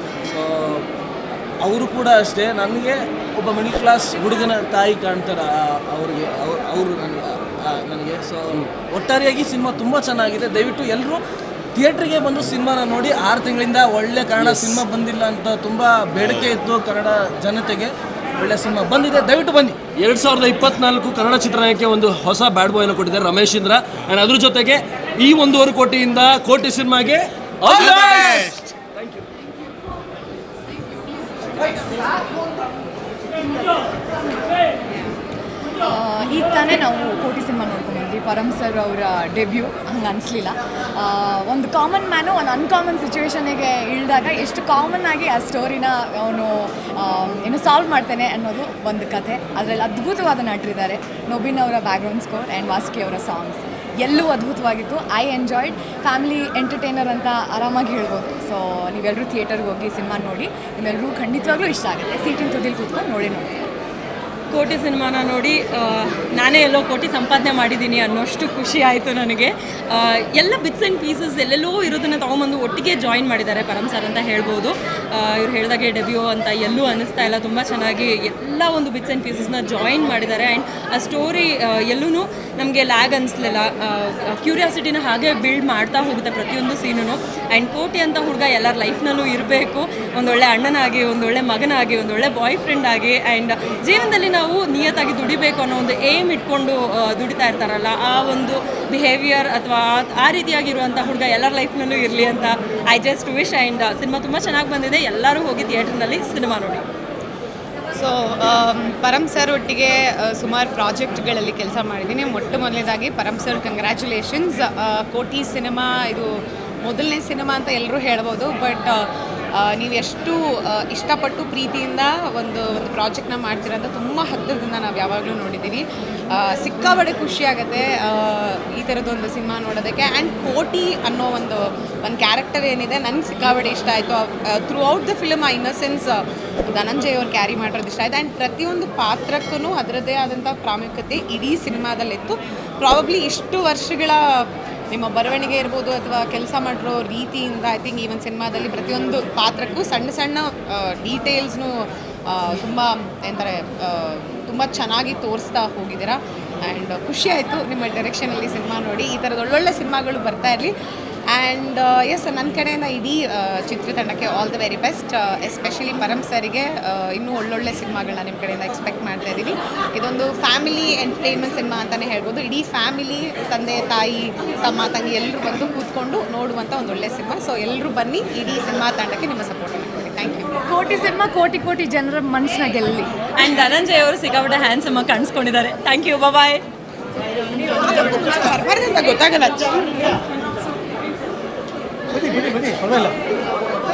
ಸೊ ಅವರು ಕೂಡ ಅಷ್ಟೇ ನನಗೆ ಒಬ್ಬ ಮಿಡ್ಲ್ ಕ್ಲಾಸ್ ಹುಡುಗನ ತಾಯಿ ಕಾಣ್ತಾರೆ ಅವರು ನನಗೆ. ಸೊ ಒಟ್ಟಾರೆಯಾಗಿ ಸಿನಿಮಾ ತುಂಬ ಚೆನ್ನಾಗಿದೆ. ದಯವಿಟ್ಟು ಎಲ್ಲರೂ ಥಿಯೇಟ್ರಿಗೆ ಬಂದು ಸಿನಿಮಾನ ನೋಡಿ. 6 ತಿಂಗಳಿಂದ ಒಳ್ಳೆ ಕನ್ನಡ ಸಿನಿಮಾ ಬಂದಿಲ್ಲ ಅಂತ ತುಂಬ ಬೇಡಿಕೆ ಇತ್ತು ಕನ್ನಡ ಜನತೆಗೆ. ಒಳ್ಳೆ ಸಿನಿಮಾ ಬಂದಿದೆ, ದಯವಿಟ್ಟು ಬನ್ನಿ. 2024 ಕನ್ನಡ ಚಿತ್ರರಂಗಕ್ಕೆ ಒಂದು ಹೊಸ ಬ್ಯಾಡ್ ಬಾಯ್ನ ಕೊಟ್ಟಿದ್ದಾರೆ ರಮೇಶ್ ಇಂದ್ರ. ಆ್ಯಂಡ್ ಅದ್ರ ಜೊತೆಗೆ ಈ 1.5 ಕೋಟಿಯಿಂದ ಕೋಟಿ ಸಿನಿಮಾಗೆ all the best. Thank you. ಈಗ ತಾನೇ ನಾವು ಕೋಟಿ ಸಿನಿಮಾ ನೋಡ್ಕೊಂಡ್ಬಂದ್ವಿ. ಪರಮ್ ಸರ್ ಅವರ ಡೆಬ್ಯೂ ಹಂಗೆ ಅನಿಸ್ಲಿಲ್ಲ. ಒಂದು ಕಾಮನ್ ಮ್ಯಾನು ಒಂದು ಅನ್ಕಾಮನ್ ಸಿಚುವೇಶನಿಗೆ ಇಳಿದಾಗ ಎಷ್ಟು ಕಾಮನ್ ಆಗಿ ಆ ಸ್ಟೋರಿನ ಅವನು ಸಾಲ್ವ್ ಮಾಡ್ತಾನೆ ಅನ್ನೋದು ಒಂದು ಕಥೆ. ಅದರಲ್ಲಿ ಅದ್ಭುತವಾದ ನಟರಿದ್ದಾರೆ. ನೊಬಿನ್ ಅವರ ಬ್ಯಾಕ್ಗ್ರೌಂಡ್ ಸ್ಕೋರ್ ಆ್ಯಂಡ್ ವಾಸ್ಕಿ ಅವರ ಸಾಂಗ್ಸ್ ಎಲ್ಲೂ ಅದ್ಭುತವಾಗಿತ್ತು. I enjoyed. ಫ್ಯಾಮಿಲಿ ಎಂಟರ್ಟೈನರ್ ಅಂತ ಆರಾಮಾಗಿ ಹೇಳ್ಬೋದು. ಸೊ ನೀವೆಲ್ಲರೂ ಥಿಯೇಟರ್ಗೆ ಹೋಗಿ ಸಿನಿಮಾ ನೋಡಿ, ನಿಮ್ಮೆಲ್ಲರೂ ಖಂಡಿತವಾಗ್ಲೂ ಇಷ್ಟ ಆಗುತ್ತೆ. ಸೀಟಿನ ತುದಿಲಿ ಕೂತ್ಕೊಂಡು ನೋಡಿ. ಕೋಟಿ ಸಿನಿಮಾನ ನೋಡಿ ನಾನೇ ಎಲ್ಲೋ ಕೋಟಿ ಸಂಪಾದನೆ ಮಾಡಿದ್ದೀನಿ ಅನ್ನೋಷ್ಟು ಖುಷಿ ಆಯಿತು ನನಗೆ. ಎಲ್ಲ ಬಿಟ್ಸ್ ಆ್ಯಂಡ್ ಪೀಸಸ್ ಎಲ್ಲೆಲ್ಲೋ ಇರೋದನ್ನು ತೊಗೊಂಬಂದು ಒಟ್ಟಿಗೆ ಜಾಯಿನ್ ಮಾಡಿದ್ದಾರೆ ಪರಮ್ ಸರ್ ಅಂತ ಹೇಳ್ಬೋದು. ಇವ್ರು ಹೇಳಿದಾಗೆ ಡೆಬ್ಯೂ ಅಂತ ಎಲ್ಲೂ ಅನ್ನಿಸ್ತಾ ಇಲ್ಲ. ತುಂಬ ಚೆನ್ನಾಗಿ ಎಲ್ಲ ಒಂದು ಬಿಟ್ಸ್ ಆ್ಯಂಡ್ ಪೀಸಸ್ನ ಜಾಯಿನ್ ಮಾಡಿದ್ದಾರೆ. ಆ್ಯಂಡ್ ಆ ಸ್ಟೋರಿ ಎಲ್ಲೂ ನಮಗೆ ಲ್ಯಾಗ್ ಅನ್ನಿಸ್ಲಿಲ್ಲ. ಕ್ಯೂರಿಯಾಸಿಟಿನ ಹಾಗೆ ಬಿಲ್ಡ್ ಮಾಡ್ತಾ ಹೋಗುತ್ತೆ ಪ್ರತಿಯೊಂದು ಸೀನು. ಆ್ಯಂಡ್ ಕೋಟಿ ಅಂತ ಹುಡುಗ ಎಲ್ಲರ ಲೈಫ್ನಲ್ಲೂ ಇರಬೇಕು. ಒಂದೊಳ್ಳೆ ಅಣ್ಣನಾಗಿ, ಒಂದೊಳ್ಳೆ ಮಗನಾಗಿ, ಒಂದೊಳ್ಳೆ ಬಾಯ್ ಫ್ರೆಂಡ್ ಆಗಿ. ಆ್ಯಂಡ್ ಜೀವನದಲ್ಲಿ ನಾವು ನಿಯತ್ತಾಗಿ ದುಡಿಬೇಕು ಅನ್ನೋ ಒಂದು ಏಮ್ ಇಟ್ಕೊಂಡು ದುಡಿತಾ ಇರ್ತಾರಲ್ಲ, ಆ ಒಂದು ಬಿಹೇವಿಯರ್ ಅಥವಾ ಆ ರೀತಿಯಾಗಿರುವಂಥ ಹುಡುಗ ಎಲ್ಲರ ಲೈಫ್ನಲ್ಲೂ ಇರಲಿ ಅಂತ I just wish. And cinema ತುಂಬ ಚೆನ್ನಾಗಿ ಬಂದಿದೆ, ಎಲ್ಲರೂ ಹೋಗಿ ಥಿಯೇಟ್ರ್ನಲ್ಲಿ ಸಿನಿಮಾ ನೋಡಿ. ಸೊ ಪರಮ್ ಸರ್ ಒಟ್ಟಿಗೆ ಸುಮಾರು ಪ್ರಾಜೆಕ್ಟ್ಗಳಲ್ಲಿ ಕೆಲಸ ಮಾಡಿದ್ದೀನಿ. ಮೊದಲನೇದಾಗಿ ಪರಮ್ ಸರ್ ಕಂಗ್ರ್ಯಾಚುಲೇಷನ್ಸ್. ಕೋಟಿ ಸಿನಿಮಾ ಇದು ಮೊದಲನೇ ಸಿನಿಮಾ ಅಂತ ಎಲ್ಲರೂ ಹೇಳ್ಬೋದು, ಬಟ್ ನೀವು ಎಷ್ಟು ಇಷ್ಟಪಟ್ಟು ಪ್ರೀತಿಯಿಂದ ಒಂದು ಪ್ರಾಜೆಕ್ಟ್ನ ಮಾಡ್ತೀರ ಅಂತ ತುಂಬ ಹತ್ತಿರದಿಂದ ನಾವು ಯಾವಾಗಲೂ ನೋಡಿದ್ದೀವಿ. ಸಿಕ್ಕಾಬಡೆ ಖುಷಿಯಾಗುತ್ತೆ ಈ ಥರದ್ದೊಂದು ಸಿನಿಮಾ ನೋಡೋದಕ್ಕೆ. ಆ್ಯಂಡ್ ಕೋಟಿ ಅನ್ನೋ ಒಂದು ಕ್ಯಾರೆಕ್ಟರ್ ಏನಿದೆ ನನಗೆ ಸಿಕ್ಕಾಬಡೆ ಇಷ್ಟ ಆಯಿತು. ಥ್ರೂ ಔಟ್ ದ ಫಿಲ್ಮ್ ಆ ಇನ್ನಸೆನ್ಸ್ ಧನಂಜಯ್ ಅವ್ರು ಕ್ಯಾರಿ ಮಾಡೋದು ಇಷ್ಟ ಆಯಿತು. ಆ್ಯಂಡ್ ಪ್ರತಿಯೊಂದು ಪಾತ್ರಕ್ಕೂ ಅದರದ್ದೇ ಆದಂಥ ಪ್ರಾಮುಖ್ಯತೆ ಇಡೀ ಸಿನಿಮಾದಲ್ಲಿತ್ತು. ಪ್ರಾಬಬ್ಲಿ ಇಷ್ಟು ವರ್ಷಗಳ ನಿಮ್ಮ ಬರವಣಿಗೆ ಇರ್ಬೋದು ಅಥವಾ ಕೆಲಸ ಮಾಡಿರೋ ರೀತಿಯಿಂದ ಐ ಥಿಂಕ್ ಈ ಒಂದು ಸಿನಿಮಾದಲ್ಲಿ ಪ್ರತಿಯೊಂದು ಪಾತ್ರಕ್ಕೂ ಸಣ್ಣ ಸಣ್ಣ ಡೀಟೇಲ್ಸ್ನು ತುಂಬ ಏನಂತಾರೆ ತುಂಬ ಚೆನ್ನಾಗಿ ತೋರಿಸ್ತಾ ಹೋಗಿದ್ದೀರಾ. ಆ್ಯಂಡ್ ಖುಷಿ ಆಯಿತು ನಿಮ್ಮ ಡೈರೆಕ್ಷನಲ್ಲಿ ಸಿನಿಮಾ ನೋಡಿ. ಈ ಥರದ ಒಳ್ಳೊಳ್ಳೆ ಸಿನಿಮಾಗಳು ಬರ್ತಾ ಇರಲಿ. ಆ್ಯಂಡ್ ಎಸ್, ನನ್ನ ಕಡೆಯಿಂದ ಇಡೀ ಚಿತ್ರತಂಡಕ್ಕೆ all the very best. Especially Param ಸರಿಗೆ ಇನ್ನೂ ಒಳ್ಳೊಳ್ಳೆ ಸಿನಿಮಾಗಳನ್ನ ನಿಮ್ಮ ಕಡೆಯಿಂದ ಎಕ್ಸ್ಪೆಕ್ಟ್ ಮಾಡ್ತಾ ಇದ್ದೀವಿ. ಇದೊಂದು ಫ್ಯಾಮಿಲಿ ಎಂಟರ್ಟೈನ್ಮೆಂಟ್ ಸಿನಿಮಾ ಅಂತಲೇ ಹೇಳ್ಬೋದು. ಇಡೀ ಫ್ಯಾಮಿಲಿ, ತಂದೆ ತಾಯಿ ತಮ್ಮ ತಂಗಿ ಎಲ್ಲರೂ ಬಂದು ಕೂತ್ಕೊಂಡು ನೋಡುವಂಥ ಒಂದು ಒಳ್ಳೆ ಸಿನಿಮಾ. ಸೊ ಎಲ್ಲರೂ ಬನ್ನಿ, ಇಡೀ ಸಿನಿಮಾ ತಂಡಕ್ಕೆ ನಿಮ್ಮ ಸಪೋರ್ಟ್ ಮಾಡ್ತೀನಿ. Thank you. ಕೋಟಿ ಸಿನಿಮಾ ಕೋಟಿ ಕೋಟಿ ಜನರ ಮನಸ್ಸನ್ನ ಗೆಲ್ಲಿ. ಆ್ಯಂಡ್ ಧನಂಜಯ್ ಅವರು ಸಿಕ್ಕಾಪಟ್ಟೆ ಹ್ಯಾಂಡ್ಸಮ್ ಆಗಿ ಕಾಣಿಸ್ಕೊಂಡಿದ್ದಾರೆ. ಥ್ಯಾಂಕ್ ಯು, ಬಾಯ್. ಗೊತ್ತಾಗಲ್ಲ. ಬನ್ನಿ ಪರವಾಗಿಲ್ಲ.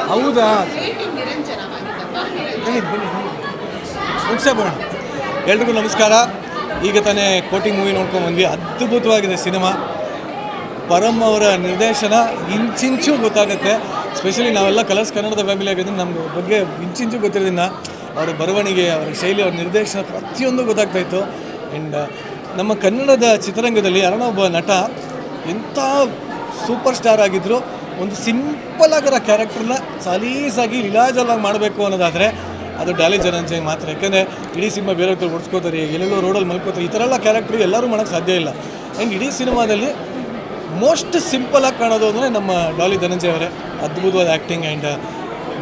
ಹೌದಾ, ಮುಗಿಸೋಣ. ಎಲ್ರಿಗೂ ನಮಸ್ಕಾರ. ಈಗ ತಾನೇ ಕೋಟಿ ಮೂವಿ ನೋಡ್ಕೊಂಡ್ಬಂದ್ವಿ. ಅದ್ಭುತವಾಗಿದೆ ಸಿನಿಮಾ. ಪರಮ್ ಅವರ ನಿರ್ದೇಶನ ಇಂಚಿಂಚು ಗೊತ್ತಾಗುತ್ತೆ. ಸ್ಪೆಷಲಿ ನಾವೆಲ್ಲ ಕಲರ್ಸ್ ಕನ್ನಡದ ಫ್ಯಾಮಿಲಿ ಆಗಿದ್ದು ನಮ್ಮ ಬಗ್ಗೆ ಇಂಚಿಂಚು ಗೊತ್ತಿರೋದಿನ್ನ ಅವರ ಬರವಣಿಗೆ, ಅವರ ಶೈಲಿ, ಅವರ ನಿರ್ದೇಶನ ಪ್ರತಿಯೊಂದು ಗೊತ್ತಾಗ್ತಾಯಿತ್ತು. ಆ್ಯಂಡ್ ನಮ್ಮ ಕನ್ನಡದ ಚಿತ್ರರಂಗದಲ್ಲಿ ಯಾರನ್ನೋ ಒಬ್ಬ ನಟ ಎಂಥ ಸೂಪರ್ ಸ್ಟಾರ್ ಆಗಿದ್ದರು, ಒಂದು ಸಿಂಪಲ್ ಆಗಿರೋ ಕ್ಯಾರೆಕ್ಟರ್ನ ಸಲೀಸಾಗಿ ಲೀಲಾಜಲವಾಗಿ ಮಾಡಬೇಕು ಅನ್ನೋದಾದರೆ ಅದು ಡಾಲಿ ಧನಂಜಯ್ ಮಾತ್ರ. ಯಾಕೆಂದರೆ ಇಡೀ ಸಿನಿಮಾ ಬೇರೆಯವ್ರು ಓಡಿಸ್ಕೋತಾರೆ, ಎಲ್ಲೆಲ್ಲೋ ರೋಡಲ್ಲಿ ಮಲ್ಕೋತಾರೆ, ಈ ಥರ ಎಲ್ಲ ಕ್ಯಾರೆಕ್ಟ್ರು ಎಲ್ಲರೂ ಮಾಡೋಕ್ಕೆ ಸಾಧ್ಯ ಇಲ್ಲ. ಆ್ಯಂಡ್ ಇಡೀ ಸಿನಿಮಾದಲ್ಲಿ ಮೋಸ್ಟ್ ಸಿಂಪಲಾಗಿ ಕಾಣೋದು ಅಂದರೆ ನಮ್ಮ ಡಾಲಿ ಧನಂಜಯ್ ಅವರೇ. ಅದ್ಭುತವಾದ ಆ್ಯಕ್ಟಿಂಗ್. ಆ್ಯಂಡ್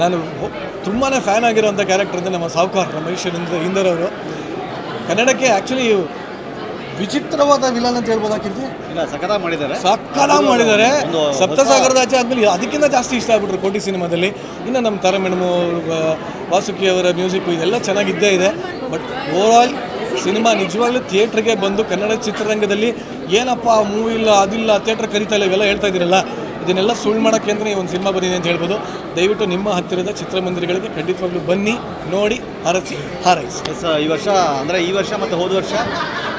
ನಾನು ತುಂಬಾ ಫ್ಯಾನ್ ಆಗಿರೋಂಥ ಕ್ಯಾರೆಕ್ಟರ್ ಅಂದರೆ ನಮ್ಮ ಸಾವ್ಕಾರ್ ರಮೇಶ್ ಇಂದರ್ ಅವರು. ಕನ್ನಡಕ್ಕೆ ಆ್ಯಕ್ಚುಲಿ ವಿಚಿತ್ರವಾದ ವಿಲನ್ ಅಂತ ಹೇಳ್ಬೋದಾಗಿರ್ತೀವಿ. ಇಲ್ಲ, ಸಕ್ಕತ್ತಾಗಿ ಮಾಡಿದ್ದಾರೆ. ಸಪ್ತಸಾಗರದ ಆಚೆ ಆದಮೇಲೆ ಅದಕ್ಕಿಂತ ಜಾಸ್ತಿ ಇಷ್ಟ ಆಗ್ಬಿಟ್ರು ಕೋಟಿ ಸಿನಿಮಾದಲ್ಲಿ. ಇನ್ನು ನಮ್ಮ ತಾರಮೆಣಮು, ವಾಸುಕಿ ಅವರ ಮ್ಯೂಸಿಕ್ಕು ಇದೆಲ್ಲ ಚೆನ್ನಾಗಿದ್ದೇ ಇದೆ. ಬಟ್ ಓವರಾಲ್ ಸಿನಿಮಾ ನಿಜವಾಗ್ಲೂ ಥಿಯೇಟ್ರಿಗೆ ಬಂದು ಕನ್ನಡ ಚಿತ್ರರಂಗದಲ್ಲಿ ಏನಪ್ಪ ಮೂವಿ ಇಲ್ಲ, ಅದಿಲ್ಲ, ಥಿಯೇಟ್ರ್ ಕರೀತಾ ಇಲ್ಲ, ಇವೆಲ್ಲ ಹೇಳ್ತಾ ಇದ್ದೀರಲ್ಲ, ಇದನ್ನೆಲ್ಲ ಸುಳ್ಳು ಮಾಡೋಕ್ಕೆ ಅಂತಲೇ ಈ ಒಂದು ಸಿನಿಮಾ ಬಂದಿದೆ ಅಂತ ಹೇಳ್ಬೋದು. ದಯವಿಟ್ಟು ನಿಮ್ಮ ಹತ್ತಿರದ ಚಿತ್ರಮಂದಿರಗಳಿಗೆ ಖಂಡಿತವಾಗ್ಲೂ ಬನ್ನಿ, ನೋಡಿ, ಹರಸಿ, ಹಾರೈಸಿ. ಈ ವರ್ಷ ಮತ್ತು ಹೋದ ವರ್ಷ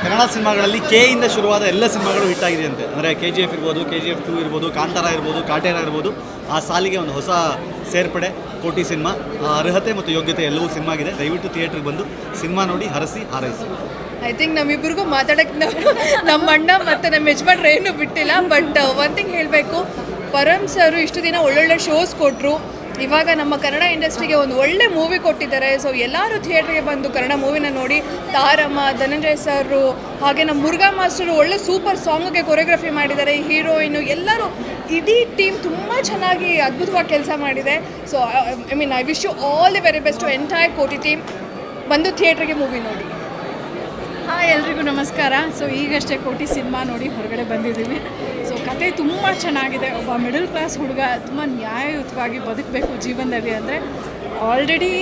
ಕನ್ನಡ ಸಿನಿಮಾಗಳಲ್ಲಿ ಕೆಯಿಂದ ಶುರುವಾದ ಎಲ್ಲ ಸಿನಿಮಾಗಳು ಹಿಟ್ ಆಗಿದೆ ಅಂತೆ. ಅಂದರೆ KGF ಇರ್ಬೋದು, KGF 2 ಇರ್ಬೋದು, ಕಾಂತಾರ ಇರ್ಬೋದು, ಕಾಟೇರ ಇರ್ಬೋದು. ಆ ಸಾಲಿಗೆ ಒಂದು ಹೊಸ ಸೇರ್ಪಡೆ ಕೋಟಿ ಸಿನಿಮಾ. ಅರ್ಹತೆ ಮತ್ತು ಯೋಗ್ಯತೆ ಎಲ್ಲವೂ ಸಿನಿಮಾ ಆಗಿದೆ. ದಯವಿಟ್ಟು ಥಿಯೇಟ್ರಿಗೆ ಬಂದು ಸಿನಿಮಾ ನೋಡಿ, ಹರಸಿ, ಹಾರೈಸಿ. ಐ ಥಿಂಕ್ ನಮ್ಮಿಬ್ಬರಿಗೂ ಮಾತಾಡೋಕ್ಕೆ ನಮ್ಮ ಅಣ್ಣ ಮತ್ತು ನಮ್ಮ ಯಜಮಾನ್ರು ಏನೂ ಬಿಟ್ಟಿಲ್ಲ. ಬಟ್ ಒನ್ ಥಿಂಗ್ ಹೇಳಬೇಕು, ಪರಮ್ ಸರು ಇಷ್ಟು ದಿನ ಒಳ್ಳೊಳ್ಳೆ ಶೋಸ್ ಕೊಟ್ಟರು. ಇವಾಗ ನಮ್ಮ ಕನ್ನಡ ಇಂಡಸ್ಟ್ರಿಗೆ ಒಂದು ಒಳ್ಳೆ ಮೂವಿ ಕೊಟ್ಟಿದ್ದಾರೆ. ಸೊ ಎಲ್ಲರೂ ಥಿಯೇಟ್ರಿಗೆ ಬಂದು ಕನ್ನಡ ಮೂವಿನ ನೋಡಿ. ತಾರಮ್ಮ, ಧನಂಜಯ್ ಸರು, ಹಾಗೆ ನಮ್ಮ ಮುರುಘಾ ಮಾಸ್ಟರು ಒಳ್ಳೆ ಸೂಪರ್ ಸಾಂಗ್ಗೆ ಕೊರಿಯೋಗ್ರಫಿ ಮಾಡಿದ್ದಾರೆ. ಹೀರೋಯಿನು ಎಲ್ಲರೂ, ಇಡೀ ಟೀಮ್ ತುಂಬ ಚೆನ್ನಾಗಿ ಅದ್ಭುತವಾಗಿ ಕೆಲಸ ಮಾಡಿದೆ. So I wish you all the very best to entire Kotee team. ಬಂದು ಥಿಯೇಟ್ರಿಗೆ ಮೂವಿ ನೋಡಿ. ಹಾಯ್, ಎಲ್ರಿಗೂ ನಮಸ್ಕಾರ. ಸೊ ಈಗಷ್ಟೇ ಕೋಟಿ ಸಿನಿಮಾ ನೋಡಿ ಹೊರಗಡೆ ಬಂದಿದ್ದೀವಿ. ಸೊ ಕತೆ ತುಂಬ ಚೆನ್ನಾಗಿದೆ. ಒಬ್ಬ ಮಿಡಲ್ ಕ್ಲಾಸ್ ಹುಡುಗ ತುಂಬ ನ್ಯಾಯಯುತವಾಗಿ ಬದುಕಬೇಕು ಜೀವನದಲ್ಲಿ. ಅಂದರೆ ಆಲ್ರೆಡಿ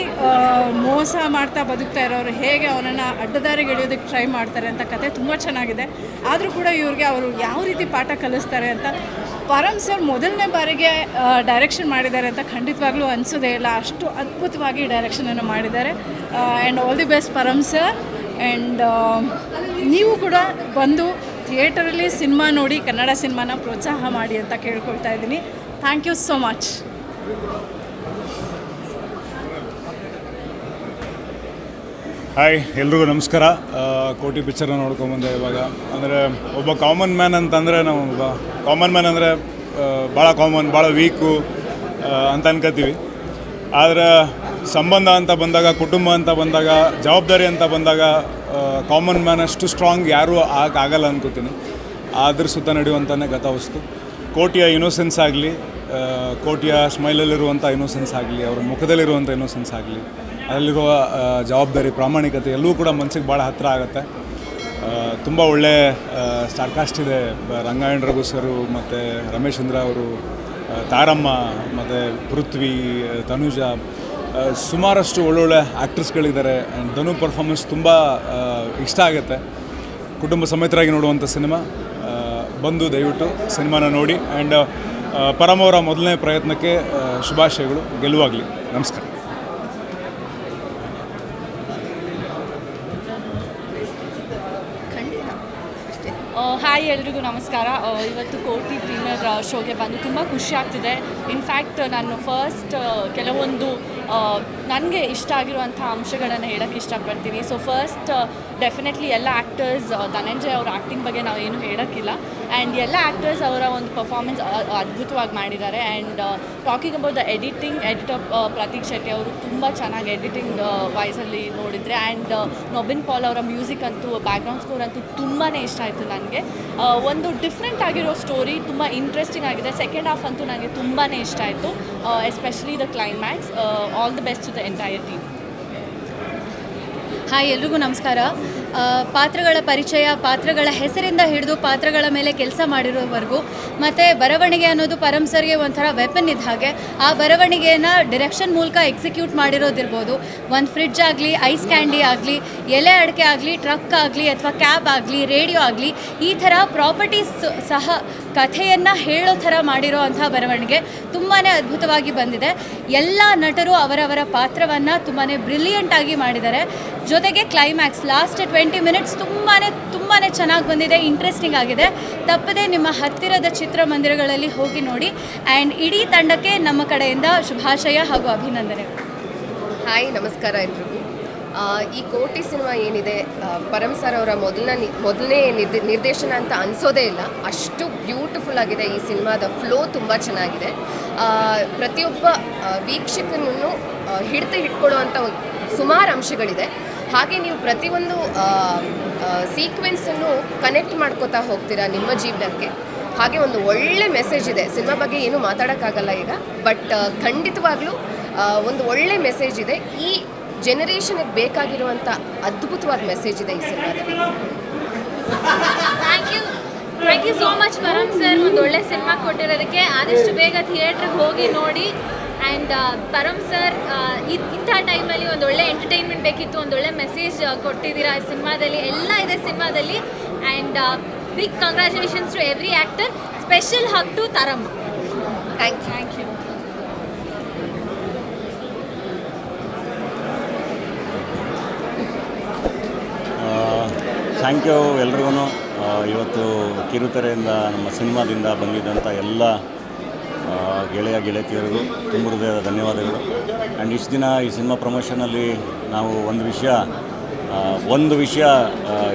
ಮೋಸ ಮಾಡ್ತಾ ಬದುಕ್ತಾ ಇರೋರು ಹೇಗೆ ಅವನನ್ನು ಅಡ್ಡದಾರಿಗೆ ಎಳೆಯೋದಕ್ಕೆ ಟ್ರೈ ಮಾಡ್ತಾರೆ ಅಂತ ಕತೆ ತುಂಬ ಚೆನ್ನಾಗಿದೆ. ಆದರೂ ಕೂಡ ಇವ್ರಿಗೆ ಅವರು ಯಾವ ರೀತಿ ಪಾಠ ಕಲಿಸ್ತಾರೆ ಅಂತ ಪರಮ್ ಸರ್ ಮೊದಲನೇ ಬಾರಿಗೆ ಡೈರೆಕ್ಷನ್ ಮಾಡಿದ್ದಾರೆ ಅಂತ ಖಂಡಿತವಾಗ್ಲೂ ಅನಿಸೋದೇ ಇಲ್ಲ. ಅಷ್ಟು ಅದ್ಭುತವಾಗಿ ಡೈರೆಕ್ಷನನ್ನು ಮಾಡಿದ್ದಾರೆ. And all the best Param sir. And ನೀವು ಕೂಡ ಬಂದು ಥಿಯೇಟರಲ್ಲಿ ಸಿನಿಮಾ ನೋಡಿ ಕನ್ನಡ ಸಿನಿಮಾನ ಪ್ರೋತ್ಸಾಹ ಮಾಡಿ ಅಂತ ಕೇಳ್ಕೊಳ್ತಾ ಇದ್ದೀನಿ. Thank you so much. Hi, ಎಲ್ರಿಗೂ ನಮಸ್ಕಾರ. ಕೋಟಿ ಪಿಕ್ಚರ್ನ ನೋಡ್ಕೊಂಬಂದೆ ಇವಾಗ. ಅಂದರೆ ಒಬ್ಬ ಕಾಮನ್ ಮ್ಯಾನ್ ಅಂತಂದರೆ ನಾವು ಒಬ್ಬ ಕಾಮನ್ ಮ್ಯಾನ್ ಅಂದರೆ ಭಾಳ ಕಾಮನ್, ಭಾಳ ವೀಕು ಅಂತ ಅನ್ಕೋತೀವಿ. ಆದರೆ ಸಂಬಂಧ ಅಂತ ಬಂದಾಗ, ಕುಟುಂಬ ಅಂತ ಬಂದಾಗ, ಜವಾಬ್ದಾರಿ ಅಂತ ಬಂದಾಗ ಕಾಮನ್ ಮ್ಯಾನ್ ಅಷ್ಟು ಸ್ಟ್ರಾಂಗ್ ಯಾರೂ ಆಗಲ್ಲ ಅನ್ಕೋತೀನಿ. ಅದ್ರ ಸುತ್ತ ನಡೆಯುವಂಥನೇ ಗತವಸ್ತು. ಕೋಟಿಯ ಇನ್ನೋಸೆನ್ಸ್ ಆಗಲಿ, ಕೋಟಿಯ ಸ್ಮೈಲಲ್ಲಿರುವಂಥ ಇನ್ನೋಸೆನ್ಸ್ ಆಗಲಿ, ಅವ್ರ ಮುಖದಲ್ಲಿರುವಂಥ ಇನ್ನೋಸೆನ್ಸ್ ಆಗಲಿ, ಅಲ್ಲಿರುವ ಜವಾಬ್ದಾರಿ, ಪ್ರಾಮಾಣಿಕತೆ ಎಲ್ಲವೂ ಕೂಡ ಮನಸ್ಸಿಗೆ ಭಾಳ ಹತ್ತಿರ ಆಗುತ್ತೆ. ತುಂಬ ಒಳ್ಳೆ ಸ್ಟಾರ್ಕಾಸ್ಟ್ ಇದೆ. ರಂಗಾಯಣ ರಘು ಸರು ಮತ್ತು ರಮೇಶ್ ಚಂದ್ರ ಅವರು, ತಾರಮ್ಮ ಮತ್ತು ಪೃಥ್ವಿ, ತನುಜಾ, ಸುಮಾರಷ್ಟು ಒಳ್ಳೊಳ್ಳೆ ಆ್ಯಕ್ಟ್ರಸ್ಗಳಿದ್ದಾರೆ. ಧನು ಪರ್ಫಾರ್ಮೆನ್ಸ್ ತುಂಬ ಇಷ್ಟ ಆಗುತ್ತೆ. ಕುಟುಂಬ ಸಮೇತರಾಗಿ ನೋಡುವಂಥ ಸಿನಿಮಾ. ಬಂದು ದಯವಿಟ್ಟು ಸಿನಿಮಾನ ನೋಡಿ. ಆ್ಯಂಡ್ ಪರಮ್ ಅವರ ಮೊದಲನೇ ಪ್ರಯತ್ನಕ್ಕೆ ಶುಭಾಶಯಗಳು. ಗೆಲುವಾಗಲಿ. ನಮಸ್ಕಾರ. ಹಾಯ್ ಎಲ್ರಿಗೂ ನಮಸ್ಕಾರ. ಇವತ್ತು ಕೋಟಿ ಪ್ರೀಮಿಯರ್ ಶೋಗೆ ಬಂದು ತುಂಬ ಖುಷಿ ಆಗ್ತಿದೆ. ಇನ್ಫ್ಯಾಕ್ಟ್ ನಾನು ಫಸ್ಟ್ ಕೆಲವೊಂದು ನನಗೆ ಇಷ್ಟ ಆಗಿರುವಂಥ ಅಂಶಗಳನ್ನು ಹೇಳೋಕ್ಕೆ ಇಷ್ಟಪಡ್ತೀನಿ. ಸೊ ಫಸ್ಟ್ ಡೆಫಿನೆಟ್ಲಿ ಎಲ್ಲ ಆ್ಯಕ್ಟರ್ಸ್, ಧನಂಜಯ್ ಅವರ ಆ್ಯಕ್ಟಿಂಗ್ ಬಗ್ಗೆ ನಾವು ಏನು ಹೇಳೋಕ್ಕಿಲ್ಲ. ಆ್ಯಂಡ್ ಎಲ್ಲ ಆ್ಯಕ್ಟರ್ಸ್ ಅವರ ಒಂದು ಪರ್ಫಾರ್ಮೆನ್ಸ್ ಅದ್ಭುತವಾಗಿ ಮಾಡಿದ್ದಾರೆ. And talking about the editor Prateek Shetty ಅವರು ತುಂಬ ಚೆನ್ನಾಗಿ ಎಡಿಟಿಂಗ್ ವಾಯ್ಸಲ್ಲಿ ನೋಡಿದರೆ. ಆ್ಯಂಡ್ ನೊಬಿನ್ ಪಾಲ್ ಅವರ ಮ್ಯೂಸಿಕ್ ಅಂತೂ, ಬ್ಯಾಕ್ಗ್ರೌಂಡ್ ಸ್ಕೋರ್ ಅಂತೂ ತುಂಬಾ ಇಷ್ಟ ಆಯಿತು ನನಗೆ. ಒಂದು ಡಿಫ್ರೆಂಟ್ ಆಗಿರೋ ಸ್ಟೋರಿ, ತುಂಬ ಇಂಟ್ರೆಸ್ಟಿಂಗ್ ಆಗಿದೆ. ಸೆಕೆಂಡ್ ಹಾಫ್ ಅಂತೂ ನನಗೆ ತುಂಬಾ ಇಷ್ಟ ಆಯಿತು, especially the climax. All the best to the entire team. Hi ಎಲ್ರಿಗೂ ನಮಸ್ಕಾರ. ಪಾತ್ರಗಳ ಪರಿಚಯ, ಪಾತ್ರಗಳ ಹೆಸರಿಂದ ಹಿಡಿದು ಪಾತ್ರಗಳ ಮೇಲೆ ಕೆಲಸ ಮಾಡಿರೋವರೆಗೂ, ಮತ್ತು ಬರವಣಿಗೆ ಅನ್ನೋದು ಪರಮ್ ಸರ್ಗೆ ಒಂಥರ ವೆಪನ್ ಇದ್ದ ಹಾಗೆ. ಆ ಬರವಣಿಗೆಯನ್ನು ಡಿರೆಕ್ಷನ್ ಮೂಲಕ ಎಕ್ಸಿಕ್ಯೂಟ್ ಮಾಡಿರೋದಿರ್ಬೋದು. ಒಂದು ಫ್ರಿಡ್ಜ್ ಆಗಲಿ, ಐಸ್ ಕ್ಯಾಂಡಿ ಆಗಲಿ, ಎಲೆ ಅಡಿಕೆ ಆಗಲಿ, ಟ್ರಕ್ ಆಗಲಿ, ಅಥವಾ ಕ್ಯಾಬ್ ಆಗಲಿ, ರೇಡಿಯೋ ಆಗಲಿ, ಈ ಥರ ಪ್ರಾಪರ್ಟೀಸ್ ಸಹ ಕಥೆಯನ್ನು ಹೇಳೋ ಥರ ಮಾಡಿರೋ ಅಂಥ ಬರವಣಿಗೆ ತುಂಬಾ ಅದ್ಭುತವಾಗಿ ಬಂದಿದೆ. ಎಲ್ಲ ನಟರು ಅವರವರ ಪಾತ್ರವನ್ನು ತುಂಬಾ ಬ್ರಿಲಿಯಂಟಾಗಿ ಮಾಡಿದ್ದಾರೆ. ಜೊತೆಗೆ ಕ್ಲೈಮ್ಯಾಕ್ಸ್ ಲಾಸ್ಟ್ 20 ಮಿನಿಟ್ಸ್ ತುಂಬಾ ಚೆನ್ನಾಗಿ ಬಂದಿದೆ, ಇಂಟ್ರೆಸ್ಟಿಂಗ್ ಆಗಿದೆ. ತಪ್ಪದೆ ನಿಮ್ಮ ಹತ್ತಿರದ ಚಿತ್ರಮಂದಿರಗಳಲ್ಲಿ ಹೋಗಿ ನೋಡಿ. ಆ್ಯಂಡ್ ಇಡೀ ತಂಡಕ್ಕೆ ನಮ್ಮ ಕಡೆಯಿಂದ ಶುಭಾಶಯ ಹಾಗೂ ಅಭಿನಂದನೆ. ಹಾಯ್, ನಮಸ್ಕಾರ ಎಲ್ರಿಗೂ. ಈ ಕೋಟಿ ಸಿನಿಮಾ ಏನಿದೆ, ಪರಮ್ ಸರ್ ಅವರ ಮೊದಲನೇ ನಿರ್ದೇಶನ ಅಂತ ಅನಿಸೋದೇ ಇಲ್ಲ. ಅಷ್ಟು ಬ್ಯೂಟಿಫುಲ್ ಆಗಿದೆ ಈ ಸಿನಿಮಾದ ಫ್ಲೋ, ತುಂಬ ಚೆನ್ನಾಗಿದೆ. ಪ್ರತಿಯೊಬ್ಬ ವೀಕ್ಷಕನನ್ನು ಹಿಡ್ಕೊಳ್ಳುವಂಥ ಸುಮಾರು ಅಂಶಗಳಿದೆ. ಹಾಗೆ ನೀವು ಪ್ರತಿಯೊಂದು ಸೀಕ್ವೆನ್ಸನ್ನು ಕನೆಕ್ಟ್ ಮಾಡ್ಕೋತಾ ಹೋಗ್ತೀರಾ ನಿಮ್ಮ ಜೀವನಕ್ಕೆ. ಹಾಗೆ ಒಂದು ಒಳ್ಳೆ ಮೆಸೇಜ್ ಇದೆ. ಸಿನಿಮಾ ಬಗ್ಗೆ ಏನೂ ಮಾತಾಡೋಕ್ಕಾಗಲ್ಲ ಈಗ, ಬಟ್ ಖಂಡಿತವಾಗ್ಲೂ ಒಂದು ಒಳ್ಳೆ ಮೆಸೇಜ್ ಇದೆ. ಈ ಜನರೇಷನ್ಗೆ ಬೇಕಾಗಿರುವಂಥ ಅದ್ಭುತವಾದ ಮೆಸೇಜ್ ಇದೆ ಈ ಸಿನಿಮಾದಲ್ಲಿ. Thank you so much Param sir, ಒಂದು ಒಳ್ಳೆ ಸಿನಿಮಾ ಕೊಟ್ಟಿರೋದಕ್ಕೆ. ಆದಷ್ಟು ಬೇಗ ಥಿಯೇಟ್ರಿಗೆ ಹೋಗಿ ನೋಡಿ. ಆ್ಯಂಡ್ ಪರಮ್ ಸರ್ ಇಂಥ ಟೈಮಲ್ಲಿ ಒಂದು ಒಳ್ಳೆ ಎಂಟರ್ಟೈನ್ಮೆಂಟ್ ಬೇಕಿತ್ತು, ಒಂದು ಒಳ್ಳೆ ಮೆಸೇಜ್ ಕೊಟ್ಟಿದ್ದೀರಾ ಸಿನಿಮಾದಲ್ಲಿ. ಎಲ್ಲ ಇದೆ ಸಿನಿಮಾದಲ್ಲಿ. And big congratulations to every actor. Special hug to Taramma. Thank you. Thank you ಎಲ್ರಿಗೂ. ಇವತ್ತು ಕಿರುತೆರೆಯಿಂದ ನಮ್ಮ ಸಿನಿಮಾದಿಂದ ಬಂದಿದ್ದಂಥ ಎಲ್ಲ ಗೆಳೆತಿಯರಿಗೂ ತುಂಬ ಹೃದಯದ ಧನ್ಯವಾದಗಳು. ಆ್ಯಂಡ್ ಇಷ್ಟು ದಿನ ಈ ಸಿನಿಮಾ ಪ್ರಮೋಷನಲ್ಲಿ ನಾವು ಒಂದು ವಿಷಯ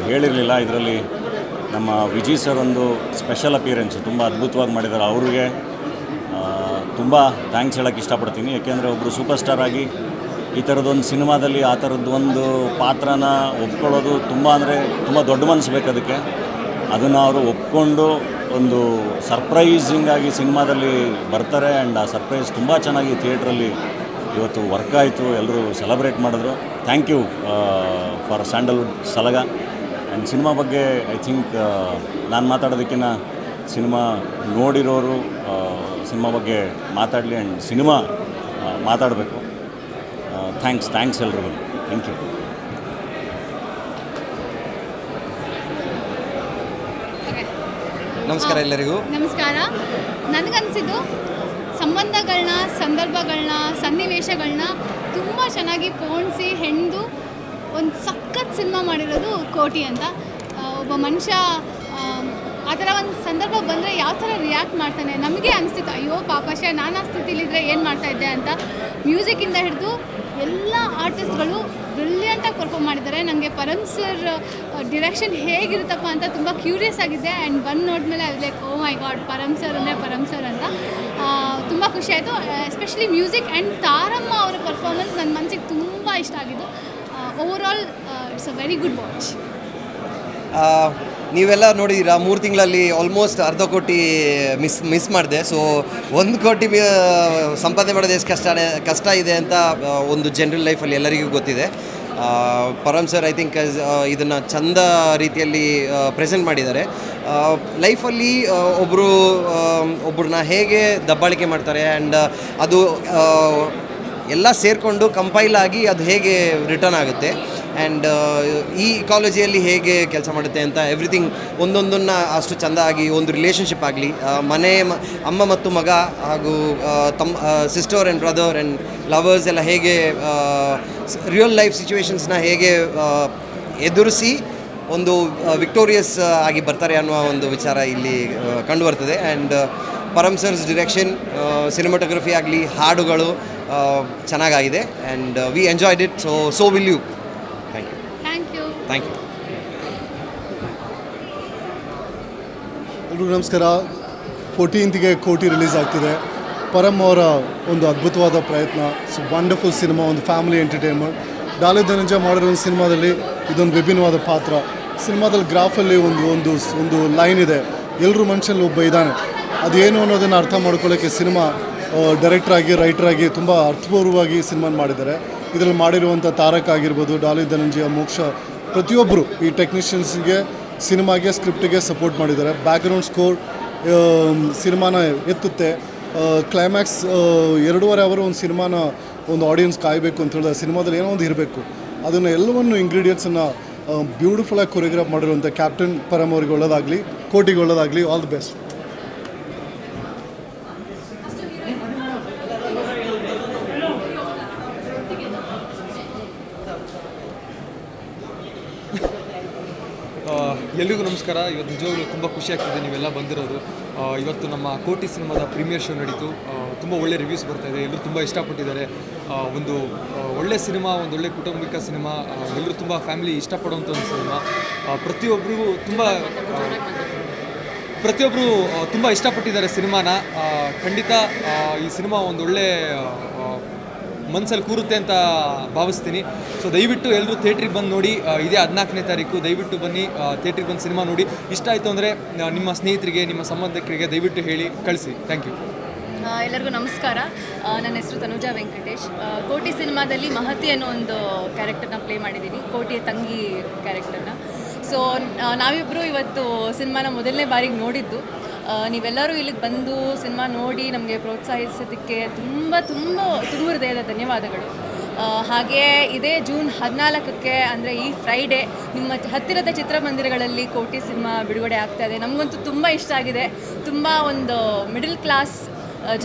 ಹೇಳಿರಲಿಲ್ಲ. ಇದರಲ್ಲಿ ನಮ್ಮ ವಿಜಯ್ ಸರ್ ಒಂದು ಸ್ಪೆಷಲ್ ಅಪಿಯರೆನ್ಸ್ ತುಂಬ ಅದ್ಭುತವಾಗಿ ಮಾಡಿದ್ದಾರೆ. ಅವ್ರಿಗೆ ತುಂಬ ಥ್ಯಾಂಕ್ಸ್ ಹೇಳೋಕ್ಕೆ ಇಷ್ಟಪಡ್ತೀನಿ. ಏಕೆಂದರೆ ಒಬ್ಬರು ಸೂಪರ್ ಸ್ಟಾರ್ ಆಗಿ ಈ ಥರದೊಂದು ಸಿನಿಮಾದಲ್ಲಿ ಆ ಥರದ್ದು ಒಂದು ಪಾತ್ರನ ಒಪ್ಕೊಳ್ಳೋದು ತುಂಬ ದೊಡ್ಡ ಮನಸ್ಸು ಬೇಕು ಅದಕ್ಕೆ. ಅದನ್ನು ಅವರು ಒಪ್ಕೊಂಡು ಒಂದು ಸರ್ಪ್ರೈಸಿಂಗಾಗಿ ಸಿನಿಮಾದಲ್ಲಿ ಬರ್ತಾರೆ. ಆ್ಯಂಡ್ ಆ ಸರ್ಪ್ರೈಸ್ ತುಂಬ ಚೆನ್ನಾಗಿ ಥಿಯೇಟ್ರಲ್ಲಿ ಇವತ್ತು ವರ್ಕ್ ಆಯಿತು, ಎಲ್ಲರೂ ಸೆಲೆಬ್ರೇಟ್ ಮಾಡಿದ್ರು. Thank you for sandalwood Salaga. And cinema ಬಗ್ಗೆ ಐ ಥಿಂಕ್ ನಾನು ಮಾತಾಡೋದಕ್ಕಿಂತ ಸಿನಿಮಾ ನೋಡಿರೋರು ಸಿನಿಮಾ ಬಗ್ಗೆ ಮಾತಾಡಲಿ. ಆ್ಯಂಡ್ ಸಿನಿಮಾ ಮಾತಾಡಬೇಕು. ಥ್ಯಾಂಕ್ಸ್ ಎಲ್ರಿಗೂ. Thank you. ನಮಸ್ಕಾರ ಎಲ್ಲರಿಗೂ. ನಮಸ್ಕಾರ. ನನಗನ್ಸಿದ್ದು ಸಂಬಂಧಗಳನ್ನ, ಸಂದರ್ಭಗಳನ್ನ, ಸನ್ನಿವೇಶಗಳನ್ನ ತುಂಬ ಚೆನ್ನಾಗಿ ಪೋಣಿಸಿ ಹೆಣ್ದು ಒಂದು ಸಖತ್ ಸಿನಿಮಾ ಮಾಡಿರೋದು ಕೋಟಿ ಅಂತ. ಒಬ್ಬ ಮನುಷ್ಯ ಆ ಥರ ಒಂದು ಸಂದರ್ಭ ಬಂದರೆ ಯಾವ ಥರ ರಿಯಾಕ್ಟ್ ಮಾಡ್ತಾನೆ. ನಮಗೆ ಅನಿಸ್ತಿತ್ತು, ಅಯ್ಯೋ ಪಾಪಶ ನಾನು ಆ ಸ್ಥಿತಿಲಿದ್ದರೆ ಏನು ಮಾಡ್ತಾಯಿದ್ದೆ ಅಂತ. ಮ್ಯೂಸಿಕ್ಕಿಂದ ಹಿಡಿದು ಎಲ್ಲ ಆರ್ಟಿಸ್ಟ್ಗಳು ಬ್ರಿಲಿಯಂಟಾಗಿ ಪರ್ಫಾರ್ಮ್ ಮಾಡಿದ್ದಾರೆ. ನನಗೆ ಪರಮ್ ಸರ್ ಡಿರೆಕ್ಷನ್ ಹೇಗಿರುತ್ತಪ್ಪ ಅಂತ ತುಂಬ ಕ್ಯೂರಿಯಸ್ ಆಗಿದ್ದೆ. ಆ್ಯಂಡ್ ಬಂದು ನೋಡಿದ್ಮೇಲೆ ಅದು ಲೈಕ್ ಓ ಮೈ ಗಾಡ್, ಪರಮ್ ಸರ್ ಅಂದರೆ ಪರಮ್ ಸರ್ ಅಂತ ತುಂಬ ಖುಷಿ ಆಯಿತು. ಎಸ್ಪೆಷಲಿ ಮ್ಯೂಸಿಕ್ ಆ್ಯಂಡ್ ತಾರಮ್ಮ ಅವರ ಪರ್ಫಾರ್ಮೆನ್ಸ್ ನನ್ನ ಮನಸ್ಸಿಗೆ ತುಂಬ ಇಷ್ಟ ಆಗಿದ್ದು. Over all it's a very good watch. ನೀವೆಲ್ಲ ನೋಡಿದ್ದೀರಾ 3 ತಿಂಗಳಲ್ಲಿ ಆಲ್ಮೋಸ್ಟ್ ಅರ್ಧ ಕೋಟಿ ಮಿಸ್ ಮಾಡಿದೆ. ಸೊ 1 ಕೋಟಿ ಸಂಪಾದನೆ ಮಾಡೋದು ಎಷ್ಟು ಕಷ್ಟ ಇದೆ ಅಂತ ಒಂದು ಜನರಲ್ ಲೈಫಲ್ಲಿ ಎಲ್ಲರಿಗೂ ಗೊತ್ತಿದೆ. ಪರಮ್ ಸರ್ ಐ ಥಿಂಕ್ ಇದನ್ನು ಚಂದ ರೀತಿಯಲ್ಲಿ ಪ್ರೆಸೆಂಟ್ ಮಾಡಿದ್ದಾರೆ. ಲೈಫಲ್ಲಿ ಒಬ್ಬರನ್ನ ಹೇಗೆ ದಬ್ಬಾಳಿಕೆ ಮಾಡ್ತಾರೆ ಆ್ಯಂಡ್ ಅದು ಎಲ್ಲ ಸೇರಿಕೊಂಡು ಕಂಪೈಲ್ ಆಗಿ ಅದು ಹೇಗೆ ರಿಟರ್ನ್ ಆಗುತ್ತೆ ಆ್ಯಂಡ್ ಈ ಕಾಲೇಜಿಯಲ್ಲಿ ಹೇಗೆ ಕೆಲಸ ಮಾಡುತ್ತೆ ಅಂತ ಎವ್ರಿಥಿಂಗ್ ಒಂದೊಂದನ್ನು ಅಷ್ಟು ಚೆಂದ ಆಗಿ ಒಂದು ರಿಲೇಷನ್ಶಿಪ್ ಆಗಲಿ, ಅಮ್ಮ ಮತ್ತು ಮಗ ಹಾಗೂ sister and brother and lovers ಎಲ್ಲ ಹೇಗೆ ರಿಯಲ್ ಲೈಫ್ ಸಿಚುವೇಶನ್ಸ್ನ ಹೇಗೆ ಎದುರಿಸಿ ಒಂದು ವಿಕ್ಟೋರಿಯಸ್ ಆಗಿ ಬರ್ತಾರೆ ಅನ್ನುವ ಒಂದು ವಿಚಾರ ಇಲ್ಲಿ ಕಂಡುಬರ್ತದೆ. And Param sir's direction, cinematography ಆಗಲಿ, ಹಾಡುಗಳು ಚೆನ್ನಾಗಾಗಿದೆ and we enjoyed it. So will you. Thank you. ಎಲ್ರಿಗೂ ನಮಸ್ಕಾರ. 14th ಕೋಟಿ ರಿಲೀಸ್ ಆಗ್ತಿದೆ. ಪರಮ್ ಅವರ ಒಂದು ಅದ್ಭುತವಾದ ಪ್ರಯತ್ನ. ವಂಡರ್ಫುಲ್ ಸಿನಿಮಾ, ಒಂದು ಫ್ಯಾಮಿಲಿ ಎಂಟರ್ಟೈನ್ಮೆಂಟ್. ಡಾಲಿ ಧನಂಜಯ ಮಾಡಿರೋ ಒಂದು ಸಿನಿಮಾದಲ್ಲಿ ಇದೊಂದು ವಿಭಿನ್ನವಾದ ಪಾತ್ರ. ಸಿನಿಮಾದಲ್ಲಿ ಗ್ರಾಫಲ್ಲಿ ಒಂದು ಲೈನ್ ಇದೆ, ಎಲ್ಲರೂ ಮನುಷ್ಯನಲ್ಲಿ ಒಬ್ಬ ಇದ್ದಾನೆ, ಅದೇನು ಅನ್ನೋದನ್ನು ಅರ್ಥ ಮಾಡ್ಕೊಳ್ಳೋಕ್ಕೆ ಸಿನಿಮಾ ಡೈರೆಕ್ಟ್ರಾಗಿ ರೈಟ್ರಾಗಿ ತುಂಬ ಅರ್ಥಪೂರ್ವವಾಗಿ ಸಿನಿಮಾ ಮಾಡಿದ್ದಾರೆ. ಇದರಲ್ಲಿ ಮಾಡಿರುವಂಥ ತಾರಕ್ ಆಗಿರ್ಬೋದು, ಡಾಲಿ ಧನಂಜಯ, ಮೋಕ್ಷ, ಪ್ರತಿಯೊಬ್ಬರು ಈ ಟೆಕ್ನಿಷಿಯನ್ಸ್ಗೆ, ಸಿನಿಮಾಗೆ, ಸ್ಕ್ರಿಪ್ಟಿಗೆ ಸಪೋರ್ಟ್ ಮಾಡಿದ್ದಾರೆ. ಬ್ಯಾಕ್ಗ್ರೌಂಡ್ ಸ್ಕೋರ್ ಸಿನಿಮಾನ ಎತ್ತುತ್ತೆ. ಕ್ಲೈಮ್ಯಾಕ್ಸ್ 2.5 ಅವರ್ ಒಂದು ಸಿನಿಮಾನ ಒಂದು ಆಡಿಯನ್ಸ್ ಕಾಯಬೇಕು ಅಂತ ಹೇಳಿದ್ರೆ ಸಿನಿಮಾದಲ್ಲಿ ಏನೋ ಒಂದು ಇರಬೇಕು. ಅದನ್ನು ಎಲ್ಲವನ್ನು ಇಂಗ್ರೀಡಿಯೆಂಟ್ಸನ್ನು ಬ್ಯೂಟಿಫುಲ್ಲಾಗಿ ಕೊರಿಯೋಗ್ರಾಫ್ ಮಾಡಿರುವಂಥ ಕ್ಯಾಪ್ಟನ್ ಪರಮ್ ಅವರಿಗೆ ಒಳ್ಳೆಯದಾಗಲಿ, ಕೋಟಿಗೆ ಒಳ್ಳೆಯದಾಗಲಿ. All the best. ಎಲ್ರಿಗೂ ನಮಸ್ಕಾರ. ಇವತ್ತು ನಿಜವಾಗ್ಲೂ ತುಂಬ ಖುಷಿ ಆಗ್ತಿದೆ ನೀವೆಲ್ಲ ಬಂದಿರೋದು. ಇವತ್ತು ನಮ್ಮ ಕೋಟಿ ಸಿನಿಮಾದ ಪ್ರೀಮಿಯರ್ ಶೋ ನಡೀತು. ತುಂಬ ಒಳ್ಳೆ ರಿವ್ಯೂಸ್ ಬರ್ತಾಯಿದೆ, ಎಲ್ಲರೂ ತುಂಬ ಇಷ್ಟಪಟ್ಟಿದ್ದಾರೆ. ಒಂದು ಒಳ್ಳೆ ಸಿನಿಮಾ, ಒಂದು ಒಳ್ಳೆ ಕೌಟುಂಬಿಕ ಸಿನಿಮಾ, ಎಲ್ಲರೂ ತುಂಬ ಫ್ಯಾಮಿಲಿ ಇಷ್ಟಪಡುವಂಥ ಒಂದು ಸಿನಿಮಾ. ಪ್ರತಿಯೊಬ್ಬರಿಗೂ ತುಂಬ ಇಷ್ಟಪಟ್ಟಿದ್ದಾರೆ ಸಿನಿಮಾನ. ಖಂಡಿತ ಈ ಸಿನಿಮಾ ಒಂದು ಒಳ್ಳೆ ಮನಸ್ಸಲ್ಲಿ ಕೂರುತ್ತೆ ಅಂತ ಭಾವಿಸ್ತೀನಿ. ಸೊ ದಯವಿಟ್ಟು ಎಲ್ಲರೂ ಥಿಯೇಟ್ರಿಗೆ ಬಂದು ನೋಡಿ. ಇದೇ 14ನೇ ತಾರೀಕು ದಯವಿಟ್ಟು ಬನ್ನಿ, ಥಿಯೇಟ್ರಿಗೆ ಬಂದು ಸಿನಿಮಾ ನೋಡಿ. ಇಷ್ಟ ಆಯಿತು ಅಂದರೆ ನಿಮ್ಮ ಸ್ನೇಹಿತರಿಗೆ, ನಿಮ್ಮ ಸಂಬಂಧಿಕರಿಗೆ ದಯವಿಟ್ಟು ಹೇಳಿ ಕಳಿಸಿ. Thank you. ಎಲ್ಲರಿಗೂ ನಮಸ್ಕಾರ. ನನ್ನ ಹೆಸರು ತನುಜಾ ವೆಂಕಟೇಶ್. ಕೋಟಿ ಸಿನಿಮಾದಲ್ಲಿ ಮಹತಿ ಅನ್ನೋ ಒಂದು ಕ್ಯಾರೆಕ್ಟರ್ನ ಪ್ಲೇ ಮಾಡಿದ್ದೀನಿ, ಕೋಟಿಯ ತಂಗಿ ಕ್ಯಾರೆಕ್ಟರ್ನ. ಸೊ ನಾವಿಬ್ಬರು ಇವತ್ತು ಸಿನಿಮಾನ ಮೊದಲನೇ ಬಾರಿಗೆ ನೋಡಿದ್ದು. ನೀವೆಲ್ಲರೂ ಇಲ್ಲಿಗೆ ಬಂದು ಸಿನಿಮಾ ನೋಡಿ ನಮಗೆ ಪ್ರೋತ್ಸಾಹಿಸೋದಕ್ಕೆ ತುಂಬ ಹೃದಯದ ಧನ್ಯವಾದಗಳು. ಹಾಗೆ ಇದೇ ಜೂನ್ 14ಕ್ಕೆ ಅಂದರೆ ಈ ಫ್ರೈಡೇ ನಿಮ್ಮ ಹತ್ತಿರದ ಚಿತ್ರಮಂದಿರಗಳಲ್ಲಿ ಕೋಟಿ ಸಿನಿಮಾ ಬಿಡುಗಡೆ ಆಗ್ತಾಯಿದೆ. ನಮಗಂತೂ ತುಂಬ ಇಷ್ಟ ಆಗಿದೆ. ತುಂಬ ಒಂದು ಮಿಡಲ್ ಕ್ಲಾಸ್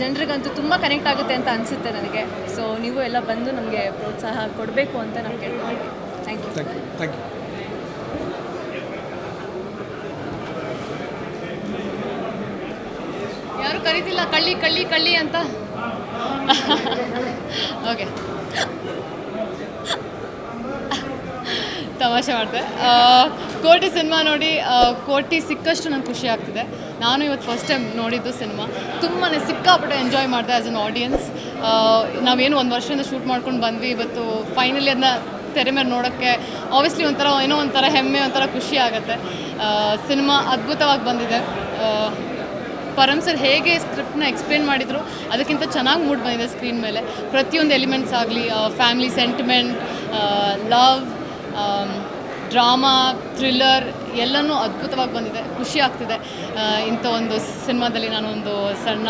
ಜನರಿಗಂತೂ ತುಂಬ ಕನೆಕ್ಟ್ ಆಗುತ್ತೆ ಅಂತ ಅನಿಸುತ್ತೆ ನನಗೆ. ಸೊ ನೀವು ಎಲ್ಲ ಬಂದು ನಮಗೆ ಪ್ರೋತ್ಸಾಹ ಕೊಡಬೇಕು ಅಂತ ನಾವು ಕೇಳ್ತೀವಿ. Thank you. ಯಾರು ಕರೀತಿಲ್ಲ ಕಳ್ಳಿ ಕಳ್ಳಿ ಕಳ್ಳಿ ಅಂತ. ಓಕೆ, ತಮಾಷೆ ಮಾಡಿದೆ. ಕೋಟಿ ಸಿನಿಮಾ ನೋಡಿ ಕೋಟಿ ಸಿಕ್ಕಷ್ಟು ನಂಗೆ ಖುಷಿ ಆಗ್ತಿದೆ. ನಾನು ಇವತ್ತು ಫಸ್ಟ್ ಟೈಮ್ ನೋಡಿದ್ದು ಸಿನಿಮಾ. ತುಂಬಾ ಸಿಕ್ಕಾಪಟ್ಟೆ ಎಂಜಾಯ್ ಮಾಡಿದೆ ಆ್ಯಸ್ ಅನ್ ಆಡಿಯನ್ಸ್. ನಾವೇನು 1 ವರ್ಷದಿಂದ ಶೂಟ್ ಮಾಡ್ಕೊಂಡು ಬಂದ್ವಿ. ಇವತ್ತು ಫೈನಲಿ ಅದನ್ನ ತೆರೆ ಮೇಲೆ ನೋಡೋಕ್ಕೆ ಆಬ್ವಿಯಸ್ಲಿ ಏನೋ ಒಂಥರ ಹೆಮ್ಮೆ, ಒಂಥರ ಖುಷಿ ಆಗುತ್ತೆ. ಸಿನಿಮಾ ಅದ್ಭುತವಾಗಿ ಬಂದಿದೆ. ಪರಮ್ ಸರ್ ಹೇಗೆ ಸ್ಕ್ರಿಪ್ಟ್ನ ಎಕ್ಸ್ಪ್ಲೇನ್ ಮಾಡಿದ್ರು ಅದಕ್ಕಿಂತ ಚೆನ್ನಾಗಿ ಮೂಡ್ ಬಂದಿದೆ ಸ್ಕ್ರೀನ್ ಮೇಲೆ. ಪ್ರತಿಯೊಂದು ಎಲಿಮೆಂಟ್ಸ್ ಆಗಲಿ, family sentiment, love, drama, thriller ಎಲ್ಲನೂ ಅದ್ಭುತವಾಗಿ ಬಂದಿದೆ. ಖುಷಿ ಆಗ್ತಿದೆ ಇಂಥ ಒಂದು ಸಿನಿಮಾದಲ್ಲಿ ನಾನು ಒಂದು ಸಣ್ಣ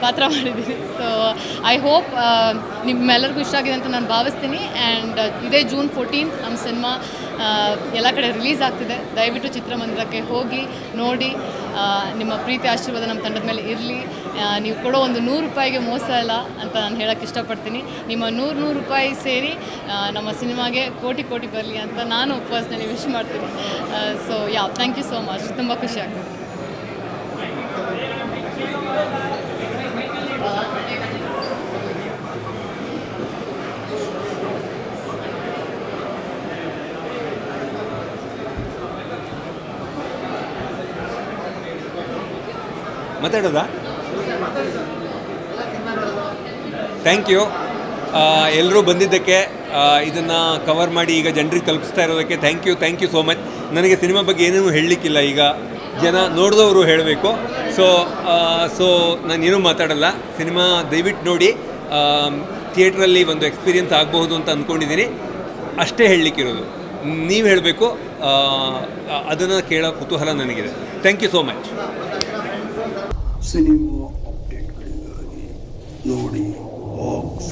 ಪಾತ್ರ ಮಾಡಿದ್ದೀನಿ. ಸೊ ಐ ಹೋಪ್ ನಿಮ್ಮೆಲ್ಲರಿಗೂ ಇಷ್ಟ ಆಗಿದೆ ಅಂತ ನಾನು ಭಾವಿಸ್ತೀನಿ. ಆ್ಯಂಡ್ ಇದೇ ಜೂನ್ 14 ನಮ್ಮ ಸಿನಿಮಾ ಎಲ್ಲ ಕಡೆ ರಿಲೀಸ್ ಆಗ್ತಿದೆ. ದಯವಿಟ್ಟು ಚಿತ್ರಮಂದಿರಕ್ಕೆ ಹೋಗಿ ನೋಡಿ. ನಿಮ್ಮ ಪ್ರೀತಿ ಆಶೀರ್ವಾದ ನಮ್ಮ ತಂಡದ ಮೇಲೆ ಇರಲಿ. ನೀವು ಕೊಡೋ ಒಂದು 100 ರೂಪಾಯಿಗೆ ಮೋಸ ಇಲ್ಲ ಅಂತ ನಾನು ಹೇಳೋಕ್ಕೆ ಇಷ್ಟಪಡ್ತೀನಿ. ನಿಮ್ಮ 100 ರೂಪಾಯಿ ಸೇರಿ ನಮ್ಮ ಸಿನಿಮಾಗೆ ಕೋಟಿ ಬರಲಿ ಅಂತ ನಾನು ಪರ್ಸ್ನಲಿ ವಿಶ್ ಮಾಡ್ತೀನಿ. So thank you so much. ತುಂಬ ಖುಷಿ ಆಗ್ತದೆ. ಮಾತಾಡೋದಾ? ಥ್ಯಾಂಕ್ ಯು ಎಲ್ಲರೂ ಬಂದಿದ್ದಕ್ಕೆ. ಇದನ್ನು ಕವರ್ ಮಾಡಿ ಈಗ ಜನರಿಗೆ ತಲುಪಿಸ್ತಾ ಇರೋದಕ್ಕೆ ಥ್ಯಾಂಕ್ ಯು ಸೋ ಮಚ್. ನನಗೆ ಸಿನಿಮಾ ಬಗ್ಗೆ ಏನೇನು ಹೇಳಲಿಕ್ಕಿಲ್ಲ, ಈಗ ಜನ ನೋಡಿದವರು ಹೇಳಬೇಕು. ಸೊ ನಾನೇನೂ ಮಾತಾಡಲ್ಲ. ಸಿನಿಮಾ ದಯವಿಟ್ಟು ನೋಡಿ, ಥಿಯೇಟ್ರಲ್ಲಿ ಒಂದು ಎಕ್ಸ್ಪೀರಿಯನ್ಸ್ ಆಗಬಹುದು ಅಂತ ಅಂದ್ಕೊಂಡಿದ್ದೀನಿ. ಅಷ್ಟೇ ಹೇಳಲಿಕ್ಕಿರೋದು. ನೀವು ಹೇಳಬೇಕು, ಅದನ್ನು ಕೇಳೋ ಕುತೂಹಲ ನನಗಿದೆ. Thank you so much. Cinema ಅಪ್ಡೇಟ್ಗಳಿಗಾಗಿ ನೋಡಿ ಬಾಕ್ಸ್